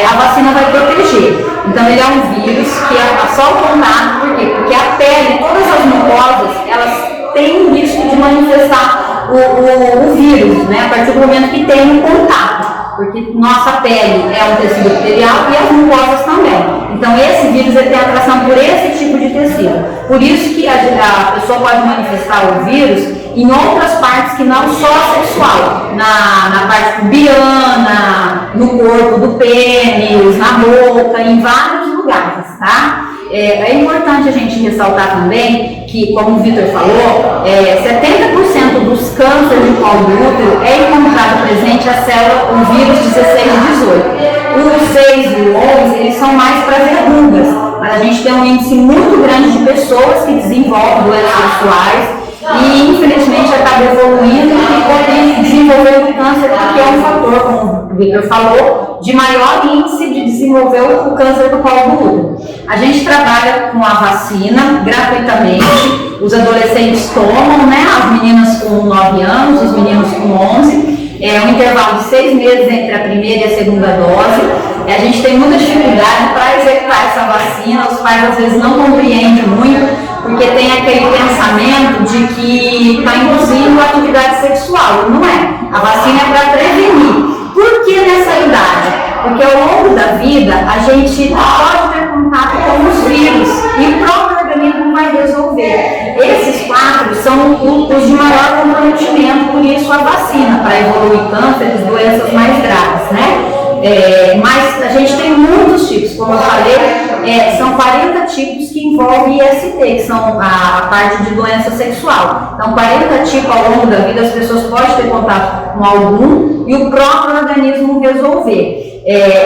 a vacina vai proteger. Então ele é um vírus que é só o contato, por quê? Porque a pele, todas as mucosas, elas têm o risco de manifestar o vírus, né, a partir do momento que tem um contato. Porque nossa pele é um tecido epitelial e as mucosas também. Então esse vírus ele tem atração por esse tipo de tecido. Por isso que a pessoa pode manifestar o vírus em outras partes que não só sexual. Na parte pubiana, no corpo do pênis, na boca, em vários lugares, tá? É importante a gente ressaltar também que, como o Vitor falou, 70% dos cânceres de colo do útero é encontrado presente a célula, o vírus 16 e 18. O 6 e o 11, eles são mais para verrugas, mas a gente tem um índice muito grande de pessoas que desenvolvem doenças sexuais e, infelizmente, acaba evoluindo e podem desenvolver o câncer, porque é um fator, como o Vitor falou, de maior índice de desenvolver o câncer do colo do útero. A gente trabalha com a vacina gratuitamente, os adolescentes tomam, né? As meninas com 9 anos, os meninos com 11, é um intervalo de 6 meses entre a primeira e a segunda dose. A gente tem muita dificuldade para executar essa vacina, os pais às vezes não compreendem muito, porque tem aquele pensamento de que está induzindo a atividade sexual. Não é. A vacina é para prevenir. Por que nessa idade? Porque ao longo da vida a gente pode ter contato com os vírus e o próprio organismo vai resolver. Esses 4 são os de maior comprometimento, por isso a vacina, para evoluir cânceres, doenças mais graves, né? Mas a gente tem muitos tipos, como eu falei, são 40 tipos que envolvem IST, que são a parte de doença sexual. Então, 40 tipos ao longo da vida, as pessoas podem ter contato com algum e o próprio organismo resolver.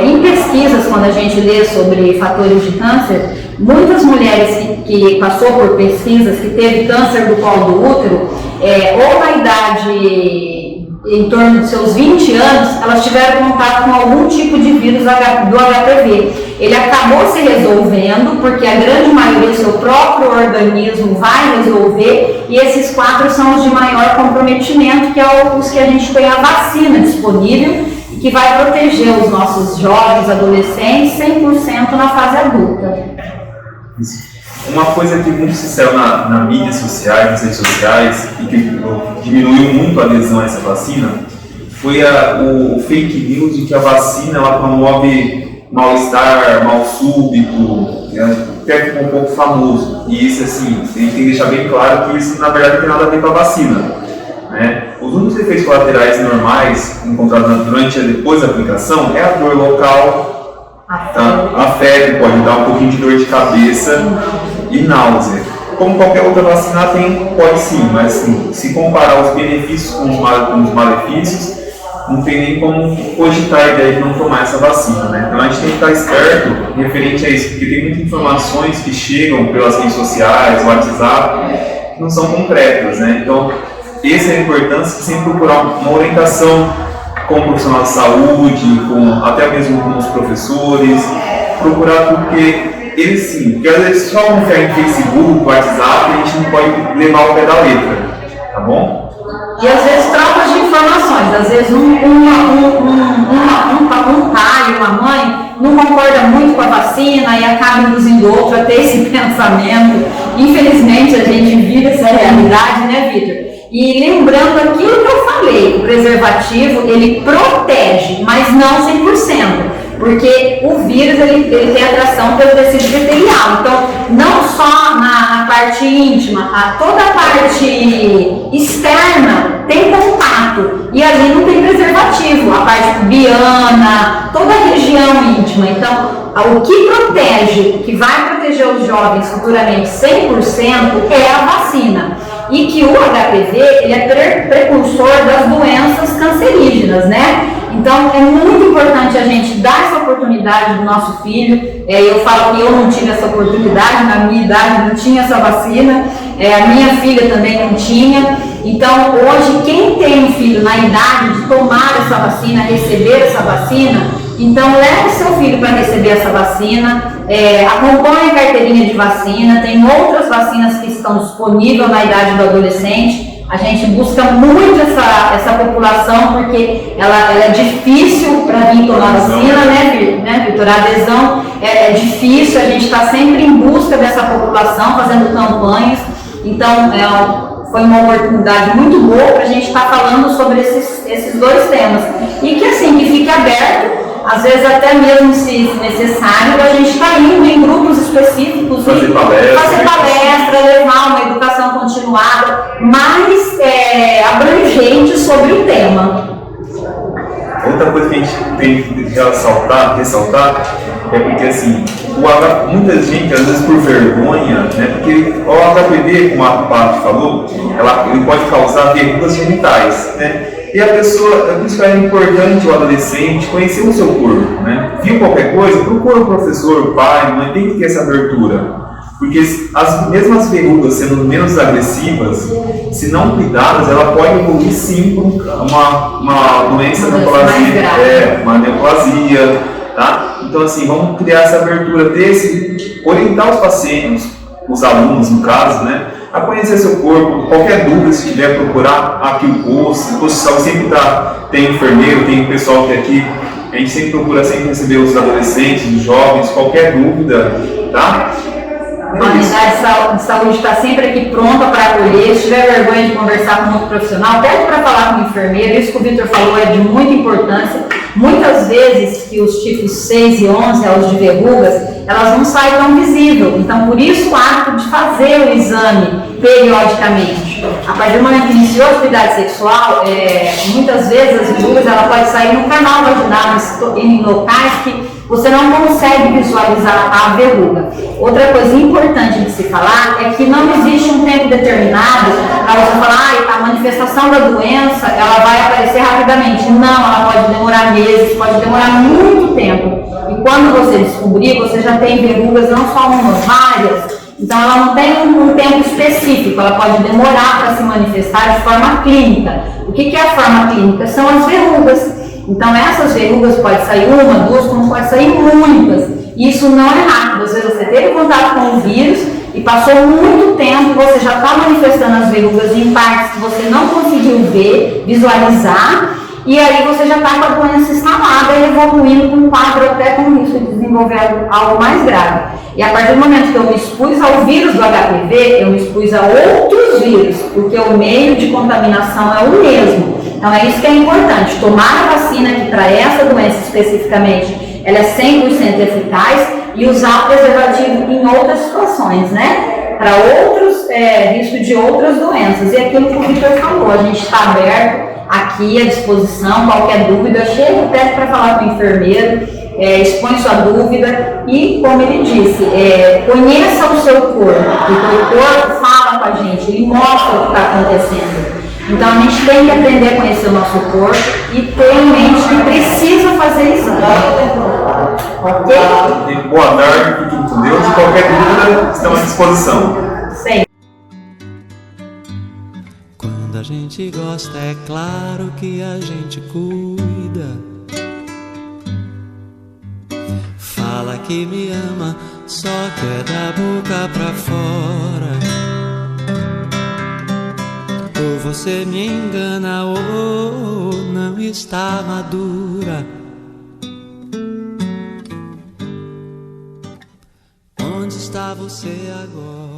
Em pesquisas, quando a gente lê sobre fatores de câncer, muitas mulheres que passou por pesquisas que teve câncer do colo do útero, ou na idade em torno de seus 20 anos, elas tiveram contato com algum tipo de vírus do HPV. Ele acabou se resolvendo, porque a grande maioria do seu próprio organismo vai resolver, e esses 4 são os de maior comprometimento, que é os que a gente tem a vacina disponível, que vai proteger os nossos jovens, adolescentes, 100% na fase adulta. Uma coisa que muito se saiu nas mídias sociais, nas redes sociais, e que diminuiu muito a adesão a essa vacina, foi o fake news de que a vacina ela promove mal-estar, mal súbito, até ficou um pouco famoso. E isso, assim, a gente tem que deixar bem claro que isso, na verdade, não tem nada a ver com a vacina, né? Os únicos efeitos colaterais normais encontrados durante e depois da aplicação é a dor local, a febre, pode dar um pouquinho de dor de cabeça e náusea. Como qualquer outra vacina pode sim, mas assim, se comparar os benefícios com os malefícios, não tem nem como cogitar a ideia de não tomar essa vacina, né? Então a gente tem que estar esperto referente a isso, porque tem muitas informações que chegam pelas redes sociais, WhatsApp, que não são concretas, né? Então, essa é a importância de sempre procurar uma orientação com o profissional de saúde, até mesmo com os professores, procurar porque eles sim, porque às vezes só confiar em Facebook, WhatsApp, a gente não pode levar ao pé da letra, tá bom? E às vezes trocas de informações, às vezes um pai, uma mãe não concorda muito com a vacina e acaba induzindo o outro a ter esse pensamento. Infelizmente a gente vive essa realidade, né, Vitor? E lembrando aquilo que eu falei, o preservativo, ele protege, mas não 100%, porque o vírus ele tem atração pelo tecido epitelial. Então, não só na parte íntima, toda a parte externa tem contato, e ali não tem preservativo, a parte pubiana, toda a região íntima. Então, o que protege, que vai proteger os jovens futuramente 100% é a vacina. E que o HPV ele é precursor das doenças cancerígenas, né? Então é muito importante a gente dar essa oportunidade do nosso filho. Eu falo que eu não tive essa oportunidade, na minha idade não tinha essa vacina, a minha filha também não tinha. Então hoje quem tem um filho na idade de tomar essa vacina, receber essa vacina, então leve seu filho para receber essa vacina, acompanhe a carteirinha de vacina, tem outras vacinas que estão disponíveis na idade do adolescente. A gente busca muito essa população porque ela é difícil para vir tomar vacina, né, Vitor? A adesão é difícil, a gente está sempre em busca dessa população, fazendo campanhas. Então, foi uma oportunidade muito boa para a gente estar falando sobre esses dois temas. E que assim, que fique aberto, às vezes até mesmo se necessário, a gente está indo em grupos específicos, fazer palestra, levar uma educação continuada, mais abrangente sobre o tema. Outra coisa que a gente tem que ressaltar é porque assim, muita gente, às vezes por vergonha, né, porque o HPV, como a Paty falou, ele pode causar verrugas genitais, né? E a pessoa, por isso que é importante o adolescente conhecer o seu corpo, né? Viu qualquer coisa, procura o professor, o pai, mãe, tem que ter essa abertura. Porque as mesmas verrugas sendo menos agressivas, se não cuidadas, ela pode evoluir sim para uma doença neoplasia, uma neoplasia, tá? Então assim, vamos criar essa abertura orientar os pacientes, os alunos no caso, né? A conhecer seu corpo, qualquer dúvida, se tiver, procurar aqui o posto de saúde sempre tem enfermeiro, tem pessoal que aqui, a gente sempre procura receber os adolescentes, os jovens, qualquer dúvida, tá? A unidade de saúde está sempre aqui pronta para acolher. Se tiver vergonha de conversar com outro profissional, pede para falar com o enfermeiro. Isso que o Vitor falou é de muita importância. Muitas vezes que os tipos 6 e 11, os de verrugas, elas não saem tão visíveis. Então, por isso o hábito de fazer o exame periodicamente. A partir do momento que iniciou a atividade sexual, muitas vezes as verrugas ela pode sair no canal vaginal, em locais que você não consegue visualizar a verruga. Outra coisa importante de se falar é que não existe um tempo determinado para você falar, a manifestação da doença ela vai aparecer rapidamente. Não, ela pode demorar meses, pode demorar muito tempo. E quando você descobrir, você já tem verrugas, não só uma, várias. Então ela não tem um tempo específico, ela pode demorar para se manifestar de forma clínica. O que é a forma clínica? São as verrugas. Então essas verrugas pode sair uma, duas, como pode sair muitas. E isso não é rápido. Às vezes você teve contato com o vírus e passou muito tempo e você já está manifestando as verrugas em partes que você não conseguiu ver, visualizar, e aí você já está com a doença instalada e evoluindo com um quadro até com risco de desenvolver algo mais grave. E a partir do momento que eu me expus ao vírus do HPV, eu me expus a outros vírus, porque o meio de contaminação é o mesmo. Então é isso que é importante, tomar a vacina que para essa doença especificamente, ela é 100% eficaz, e usar o preservativo em outras situações, né? Para outros riscos de outras doenças. E aquilo que o Vitor falou, a gente está aberto aqui à disposição, qualquer dúvida, chega, pede para falar com o enfermeiro, expõe sua dúvida e, como ele disse, conheça o seu corpo, porque o corpo fala com a gente, ele mostra o que está acontecendo. Então a gente tem que aprender a conhecer o nosso corpo e ter em mente que precisa fazer exame. Ok? Boa tarde, fiquem com Deus, e qualquer dúvida estamos à disposição. Sempre. Quando a gente gosta, é claro que a gente cuida. Fala que me ama, só quer da boca pra fora. Ou você me engana ou não está madura. Onde está você agora?